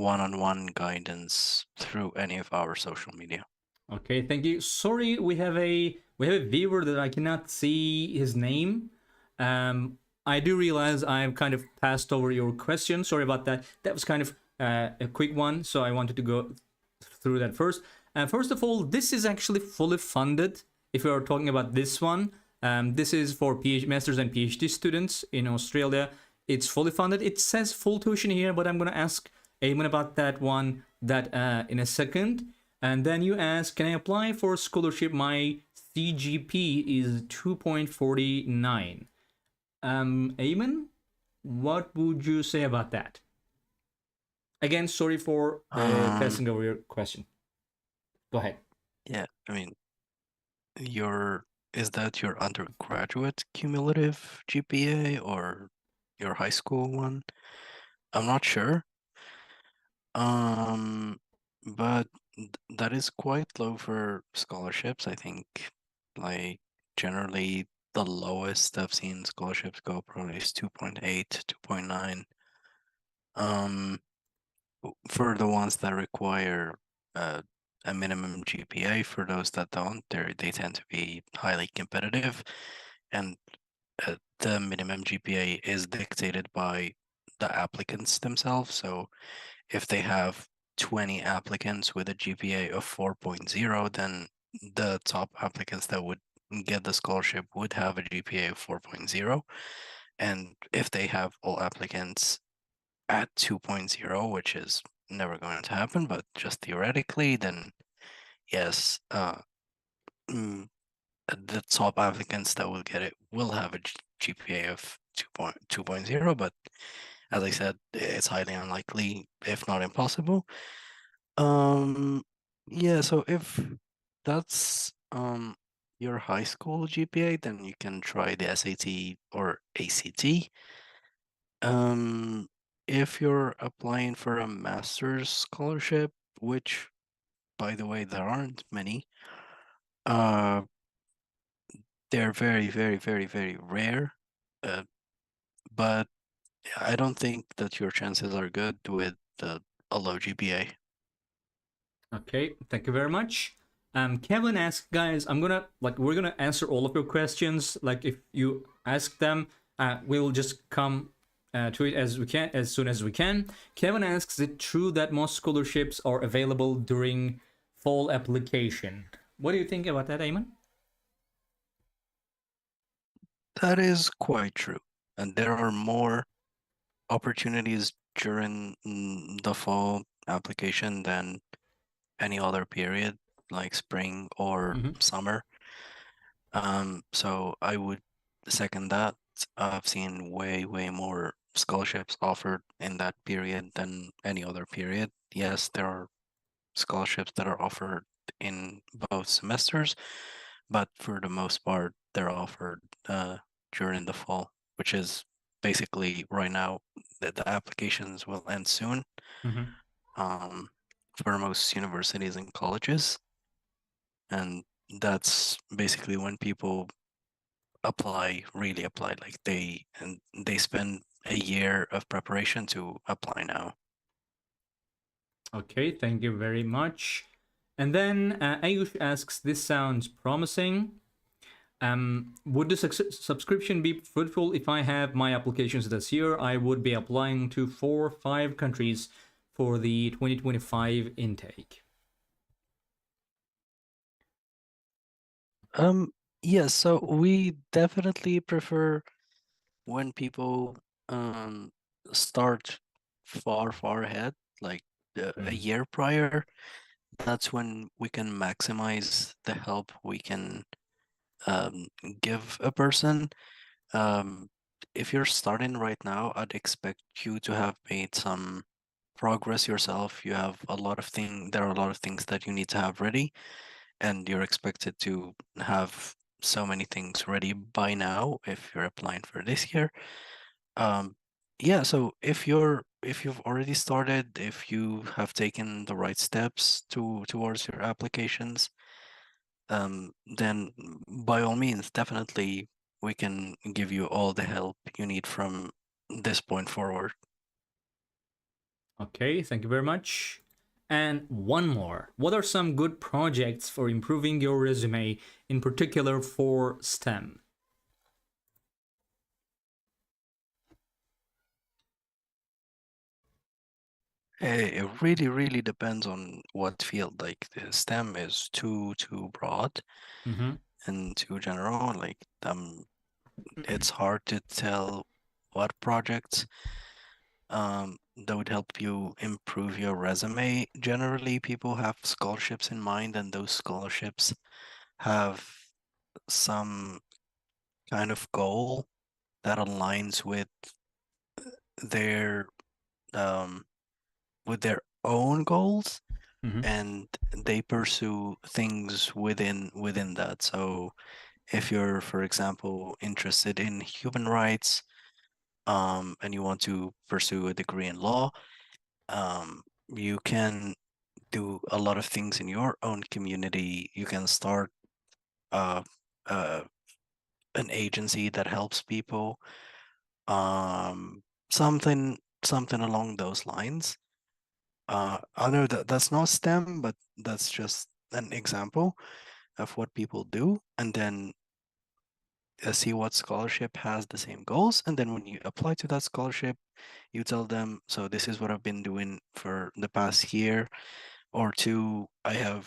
one-on-one guidance through any of our social media. Okay, thank you. Sorry, we have a viewer that I cannot see his name. I do realize I've kind of passed over your question. Sorry about that. That was kind of a quick one, so I wanted to go through that first. First of all, this is actually fully funded. If we are talking about this one, this is for masters and PhD students in Australia. It's fully funded. It says full tuition here, but I'm gonna ask Eamon about that one in a second. And then you ask, can I apply for a scholarship? My CGP is 2.49. Eamon, what would you say about that? Again, sorry for passing over your question. Go ahead. Yeah, I mean, is that your undergraduate cumulative GPA or your high school one? I'm not sure. But that is quite low for scholarships. I think, like, generally the lowest I've seen scholarships go probably is 2.8, 2.9. For the ones that require a minimum GPA, for those that don't, they tend to be highly competitive, and the minimum GPA is dictated by the applicants themselves. So if they have 20 applicants with a GPA of 4.0, then the top applicants that would get the scholarship would have a GPA of 4.0. And if they have all applicants at 2.0, which is never going to happen, but just theoretically, then yes, the top applicants that will get it will have a GPA of 2.0, but as I said, it's highly unlikely, if not impossible. Yeah, so if that's your high school GPA, then you can try the SAT or ACT. If you're applying for a master's scholarship, which, by the way, there aren't many, uh, they're very, very, very, very rare. But I don't think that your chances are good with a low GPA. Okay, thank you very much. Kevin asked, guys, we're gonna answer all of your questions. Like, if you ask them, we'll just come to it as soon as we can. Kevin asks, is it true that most scholarships are available during fall application? What do you think about that, Eamon? That is quite true. And there are more opportunities during the fall application than any other period, like spring or summer. So I would second that. I've seen way, way more scholarships offered in that period than any other period. Yes, there are scholarships that are offered in both semesters, but for the most part, they're offered during the fall, which is basically right now. The applications will end soon for most universities and colleges, and that's basically when people really apply, like they spend a year of preparation to apply now. Okay, thank you very much. And then Ayush asks, this sounds promising. Would the subscription be fruitful if I have my applications this year? I would be applying to 4-5 countries for the 2025 intake. Yes, so we definitely prefer when people start far ahead, like a year prior. That's when we can maximize the help we can give a person. If you're starting right now, I'd expect you to have made some progress yourself. You have a lot of there are a lot of things that you need to have ready, and you're expected to have so many things ready by now if you're applying for this year. Yeah, so if you've already started, if you have taken the right steps towards your applications, then by all means, definitely we can give you all the help you need from this point forward. Okay, thank you very much. And one more. What are some good projects for improving your resume, in particular for STEM? It really, really depends on what field. Like the STEM is too broad Mm-hmm. and too general. Like it's hard to tell what projects that would help you improve your resume. Generally, people have scholarships in mind, and those scholarships have some kind of goal that aligns their um with their own goals, Mm-hmm. and they pursue things within that. So if you're, for example, interested in human rights, and you want to pursue a degree in law, you can do a lot of things in your own community. You can start uh, uh, an agency that helps people, um, something along those lines. I know that that's not STEM, but that's just an example of what people do, and then see what scholarship has the same goals. And then when you apply to that scholarship, you tell them, so this is what I've been doing for the past year or two. I have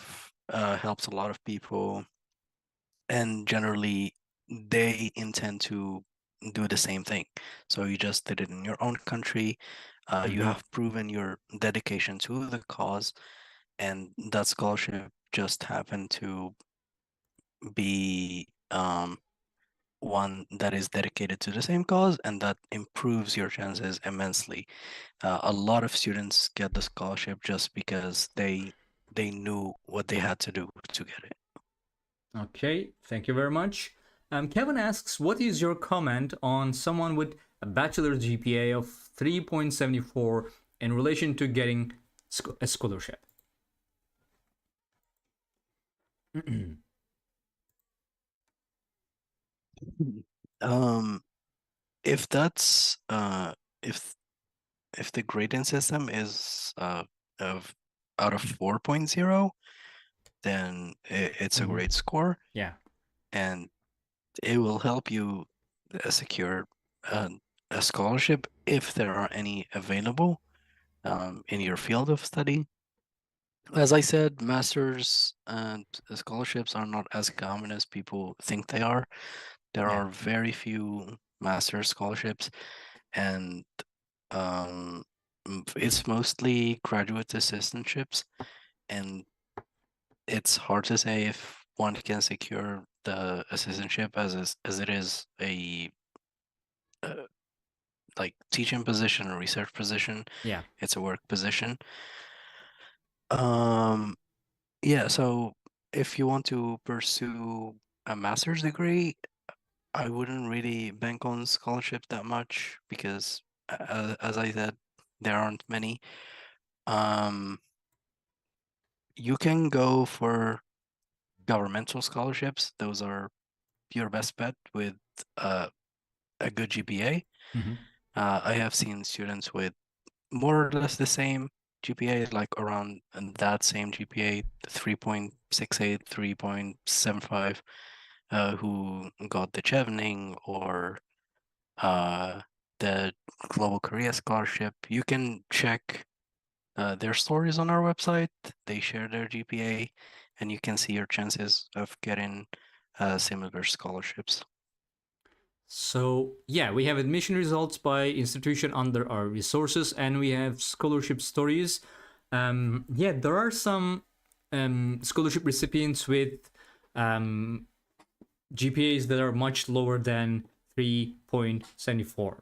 helped a lot of people, and generally they intend to do the same thing. So you just did it in your own country. You Mm-hmm. have proven your dedication to the cause, and that scholarship just happened to be one that is dedicated to the same cause, and that improves your chances immensely. A lot of students get the scholarship just because they knew what they had to do to get it. Okay, thank you very much. Kevin asks, what is your comment on someone with a bachelor GPA of 3.74 in relation to getting a scholarship? Um, if that's if if the grading system is of out of 4.0, then it's a Mm-hmm. great score, Yeah. and it will help you secure a, a scholarship if there are any available in your field of study. As I said, masters and scholarships are not as common as people think they are. There Yeah. are very few master scholarships, and it's mostly graduate assistantships, and it's hard to say if one can secure the assistantship as it is a uh, like teaching position or research position. Yeah. It's a work position. Um, yeah, so if you want to pursue a master's degree, I wouldn't really bank on scholarships that much because, as I said, there aren't many. Um, you can go for governmental scholarships. Those are your best bet with uh, a good GPA. Mm-hmm. I have seen students with more or less the same GPA, like around that same GPA, 3.68, 3.75, who got the Chevening or uh, the Global Korea Scholarship. You can check their stories on our website. They share their GPA, and you can see your chances of getting similar scholarships. So, yeah, we have admission results by institution under our resources, and we have scholarship stories. Yeah, there are some scholarship recipients with um, GPAs that are much lower than 3.74.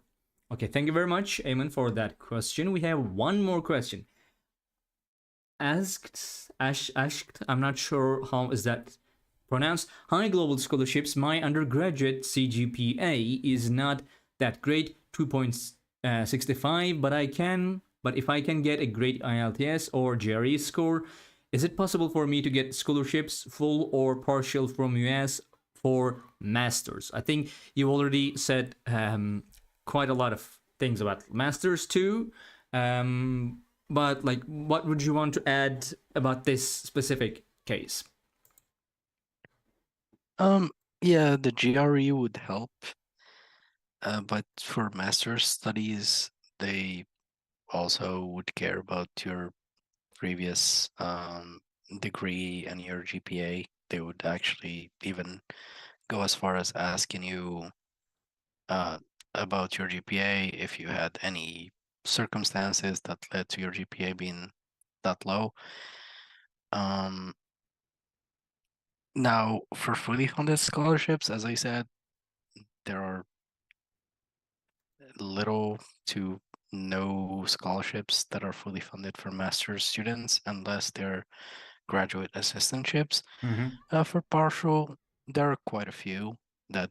Okay, thank you very much, Eamon, for that question. We have one more question. Asked, I'm not sure how is that pronounced. Hi, global scholarships. My undergraduate CGPA is not that great, 2.65, but if I can get a great IELTS or GRE score, is it possible for me to get scholarships, full or partial, from US for masters? I think you already said quite a lot of things about masters too. Um, but like, what would you want to add about this specific case? Yeah, the GRE would help, but for master's studies, they also would care about your previous degree and your GPA. They would actually even go as far as asking you uh, about your GPA if you had any circumstances that led to your GPA being that low. Um, Now, for fully funded scholarships, as I said, there are little to no scholarships that are fully funded for master's students unless they're graduate assistantships. Mm-hmm. For partial, there are quite a few that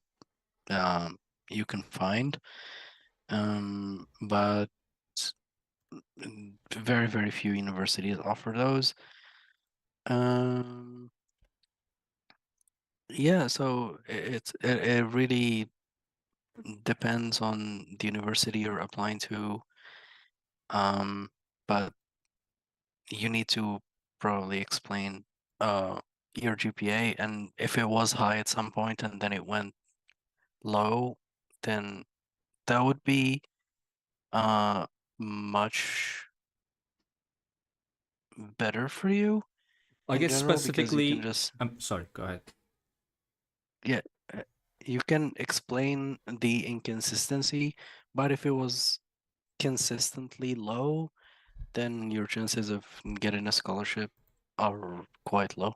you can find, but very, very few universities offer those. Yeah, so it really depends on the university you're applying to, but you need to probably explain your GPA, and if it was high at some point and then it went low, then that would be much better for you I in guess general because you can specifically, just, I'm sorry, go ahead. yeah, you can explain the inconsistency, but if it was consistently low, then your chances of getting a scholarship are quite low.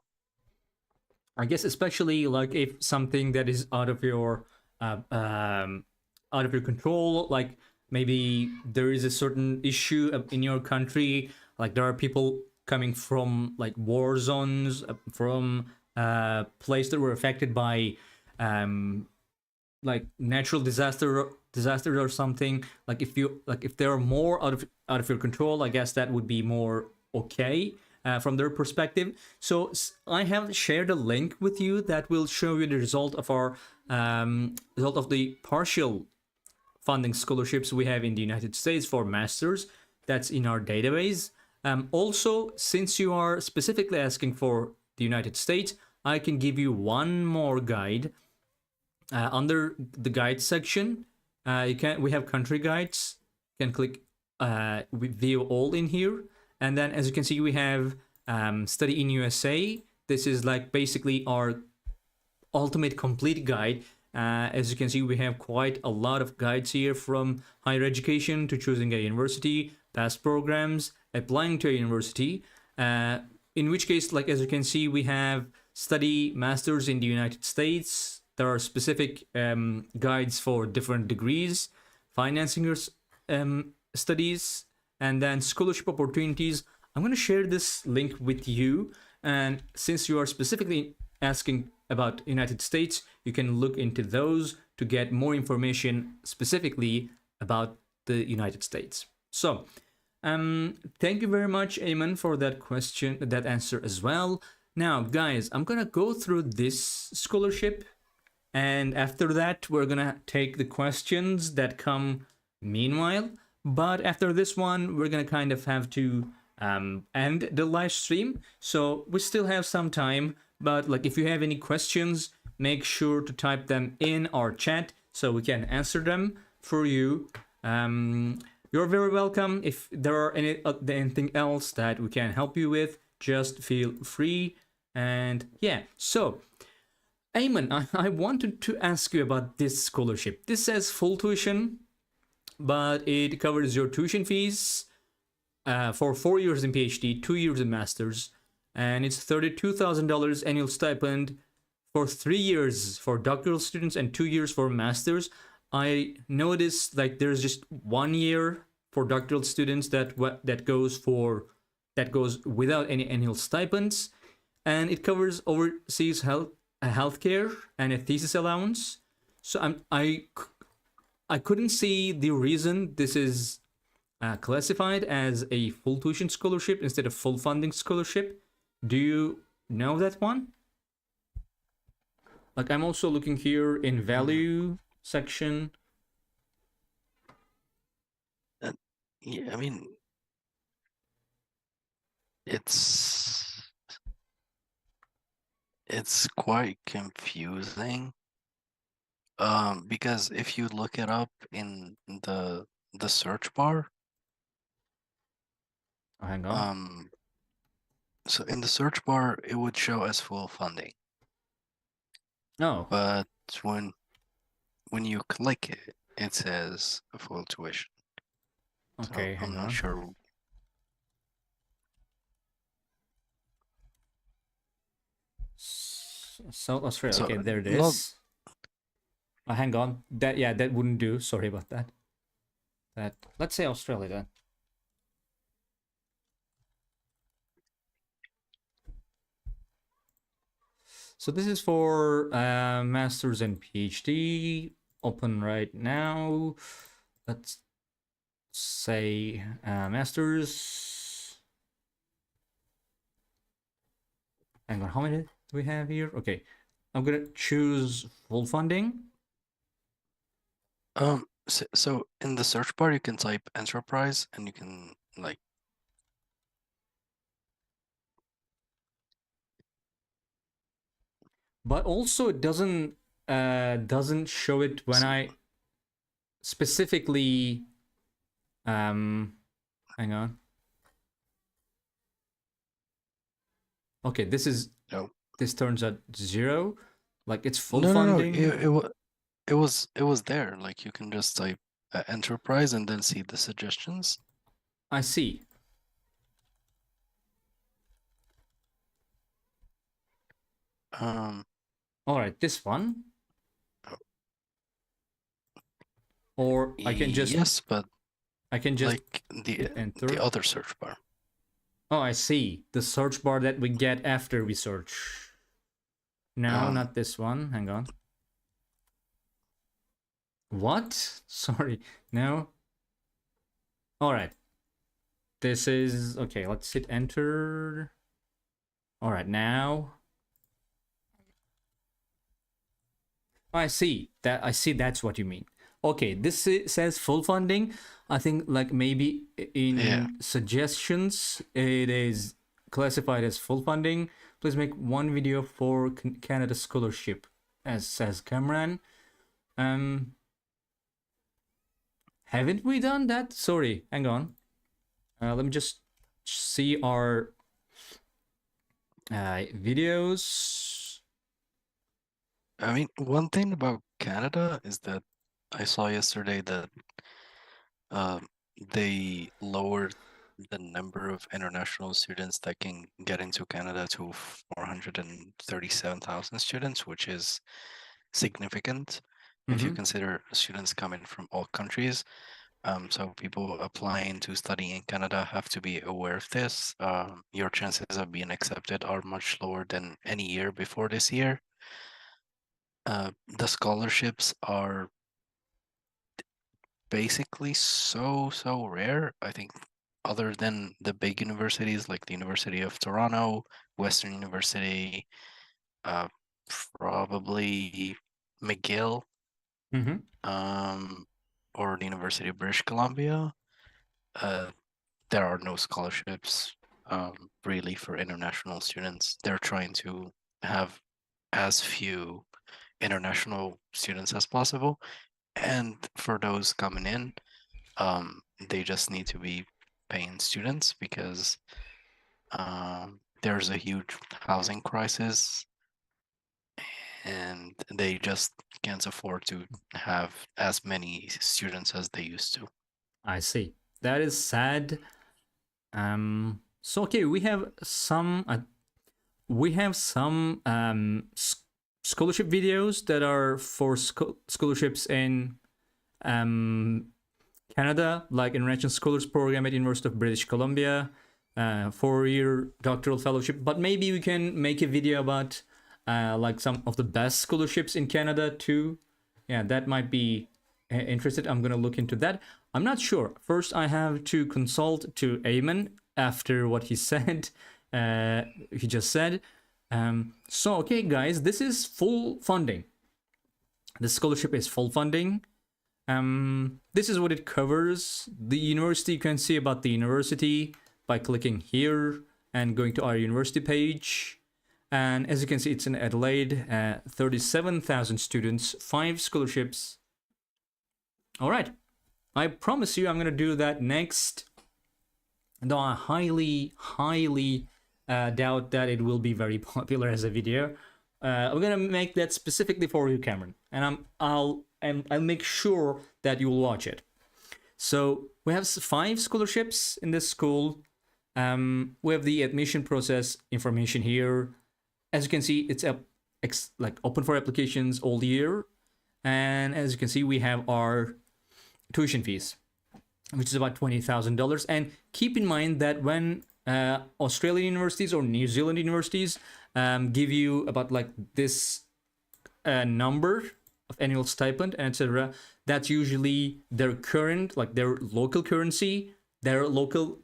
I guess especially like if something that is uh, um, out of your control, like maybe there is a certain issue in your country, like there are people coming from like war zones, from places that were affected by like natural disasters or something. Like if there are more out of your control, I guess that would be more okay from their perspective. So I have shared a link with you that will show you the result of our result of the partial funding scholarships we have in the United States for masters. That's in our database. Also, since you are specifically asking for the United States, I can give you one more guide under the guide section. We have country guides. You can click view all in here, and then as you can see, we have study in USA. This is like basically our ultimate complete guide. As you can see, we have quite a lot of guides here, from higher education to choosing a university, past programs, applying to a university. In which case, like as you can see, we have study masters in the United States. There are specific guides for different degrees, financing your studies, and then scholarship opportunities. I'm going to share this link with you, and since you are specifically asking about United States, you can look into those to get more information specifically about the United States. So, thank you very much, Ayman, for that question, that answer as well. Now, guys, I'm gonna go through this scholarship, and after that, we're gonna take the questions that come meanwhile. But after this one, we're gonna kind of have to end the live stream. So we still have some time, but like if you have any questions, make sure to type them in our chat so we can answer them for you. You're very welcome. If there are anything else that we can help you with, just feel free. And yeah, so Ayman, I wanted to ask you about this scholarship. This says full tuition, but it covers your tuition fees for 4 years in PhD, 2 years in masters, and it's $32,000 annual stipend for 3 years for doctoral students and 2 years for masters. I noticed like there's just 1 year for doctoral students that goes without any annual stipends, and it covers overseas healthcare and a thesis allowance. So I couldn't see the reason this is classified as a full tuition scholarship instead of full funding scholarship. Do you know that one? Like I'm also looking here in value section. Yeah, I mean, It's quite confusing. Because if you look it up in the search bar, Oh, hang on. so in the search bar it would show as full funding, Oh, but when you click it, it says full tuition. So okay, I'm hang not on. sure. South Australia. So Okay, there it not is. Hang on. That wouldn't do. Sorry about that. Let's say Australia then. So this is for masters and PhD. Open right now. Let's say masters. Hang on, how many do we have here? Okay, I'm gonna choose full funding. so in the search bar you can type enterprise and you can like But also it doesn't show it when s- I specifically hang on. Okay, no this turns out 0. Like it's full no funding. it was there, like you can just type enterprise and then see the suggestions. I see. Um, All right, this one. oh, Or yes, but I can just like hit the enter. other search bar. Oh, I see. The search bar that we get after we search. No, Um, not this one. Hang on. What? Sorry. No. All right. This is okay. Let's hit enter. All right, now. I see that. I see. That's what you mean. Okay, this says full funding. I think like maybe yeah. in suggestions it is classified as full funding. Please make one video for Canada scholarship, as says Cameron. Um, haven't we done that? Sorry, hang on. Let me just see our videos. I mean, one thing about Canada is that I saw yesterday that um, they lowered the number of international students that can get into Canada to 437,000 students, which is significant if you Mm-hmm. consider students coming from all countries. So people applying to study in Canada have to be aware of this. Your chances of being accepted are much lower than any year before this year. The scholarships are basically so rare. I think other than the big universities like the University of Toronto, Western University, uh, probably McGill, Mm-hmm. um, or the University of British Columbia, there are no scholarships really for international students. They're trying to have as few international students as possible. And for those coming in, they just need to be paying students because there's a huge housing crisis and they just can't afford to have as many students as they used to. I see. That is sad. So okay, we have some scholarship videos that are for scholarships in um, Canada, like International Scholars Program at University of British Columbia, 4-year doctoral fellowship. But maybe we can make a video about like some of the best scholarships in Canada too. Yeah, that might be interested. I'm gonna look into that. I'm not sure. First, I have to consult to Eamon after what he said. He just said. So okay, guys, this is full funding. The scholarship is full funding. This is what it covers. The university, you can see about the university by clicking here and going to our university page. And as you can see, it's in Adelaide, 37,000 students, 5 scholarships. All right, I promise you I'm going to do that next. Though I highly doubt that it will be very popular as a video. I'm going to make that specifically for you, Cameron. And I'll make sure that you will watch it. So we have 5 scholarships in this school. We have the admission process information here. As you can see, it's like open for applications all year. And as you can see, we have our tuition fees, which is about $20,000. And keep in mind that when Australian universities or New Zealand universities give you about like this number of annual stipend and etc., that's usually their current, like their local currency, their local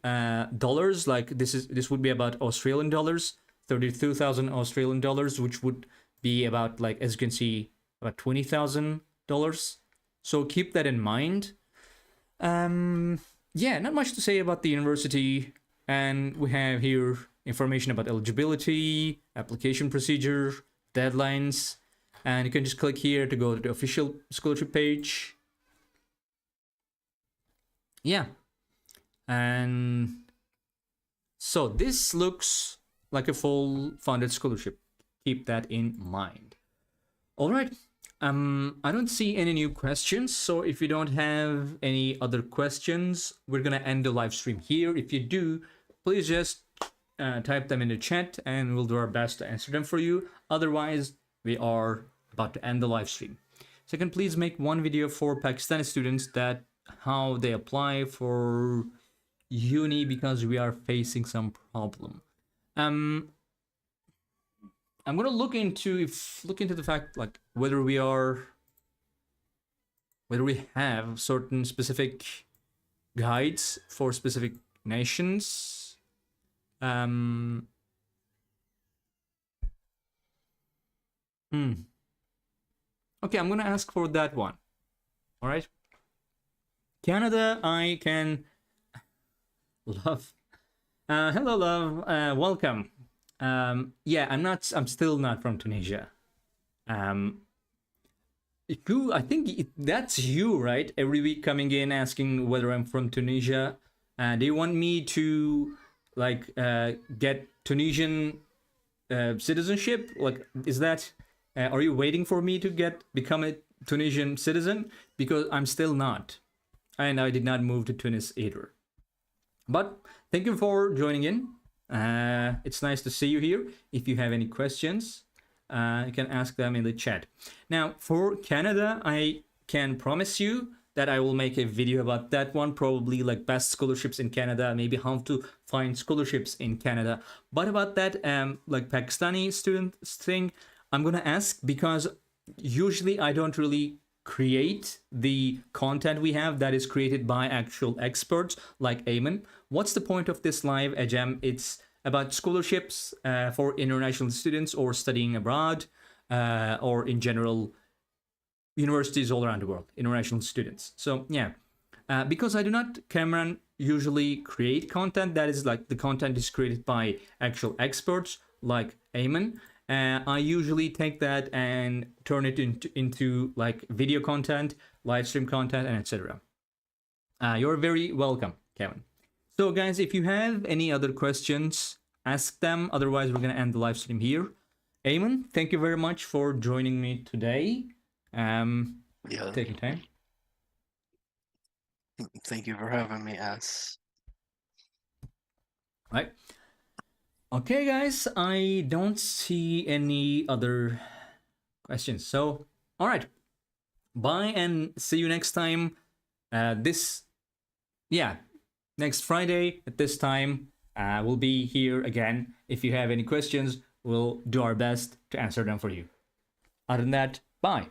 dollars. Like this would be about Australian dollars, 32,000 Australian dollars, which would be about, like, as you can see, about $20,000. So keep that in mind. Yeah, not much to say about the university. And we have here information about eligibility, application procedure, deadlines, and you can just click here to go to the official scholarship page. Yeah, and so this looks like a full funded scholarship. Keep that in mind. All right. I don't see any new questions, so if you don't have any other questions, we're gonna end the live stream here. If you do, please just type them in the chat and we'll do our best to answer them for you. Otherwise, we are about to end the live stream. Second, please make one video for Pakistani students that how they apply for uni, because we are facing some problem. I'm gonna look into the fact, like, whether we have certain specific guides for specific nations. Okay, I'm gonna ask for that one. All right. Canada, I can love. Hello, love. Welcome. Yeah, I'm still not from Tunisia. I think that's you, right? Every week coming in asking whether I'm from Tunisia. Do you want me to, like, get Tunisian citizenship? Like, is that, are you waiting for me to become a Tunisian citizen? Because I'm still not. And I did not move to Tunis either. But thank you for joining in. It's nice to see you here. If you have any questions, you can ask them in the chat. Now, for Canada, I can promise you that I will make a video about that one, probably like best scholarships in Canada, maybe how to find scholarships in Canada. But about that, like Pakistani students thing, I'm gonna ask, because usually I don't really create the content we have that is created by actual experts like Ayman. What's the point of this live, Ajam? It's about scholarships for international students or studying abroad, or in general universities all around the world, international students. So yeah, because I do not, Cameron, usually create content that is like the content is created by actual experts like Ayman. I usually take that and turn it into like video content, live stream content, and etc. You're very welcome, Kevin. So guys, if you have any other questions, ask them. Otherwise, we're gonna end the live stream here. Ayman, thank you very much for joining me today. Yeah. Taking time. Thank you for having me, As. Right. Okay, guys, I don't see any other questions. So, all right. Bye and see you next time. Next Friday at this time, we'll be here again. If you have any questions, we'll do our best to answer them for you. Other than that, bye.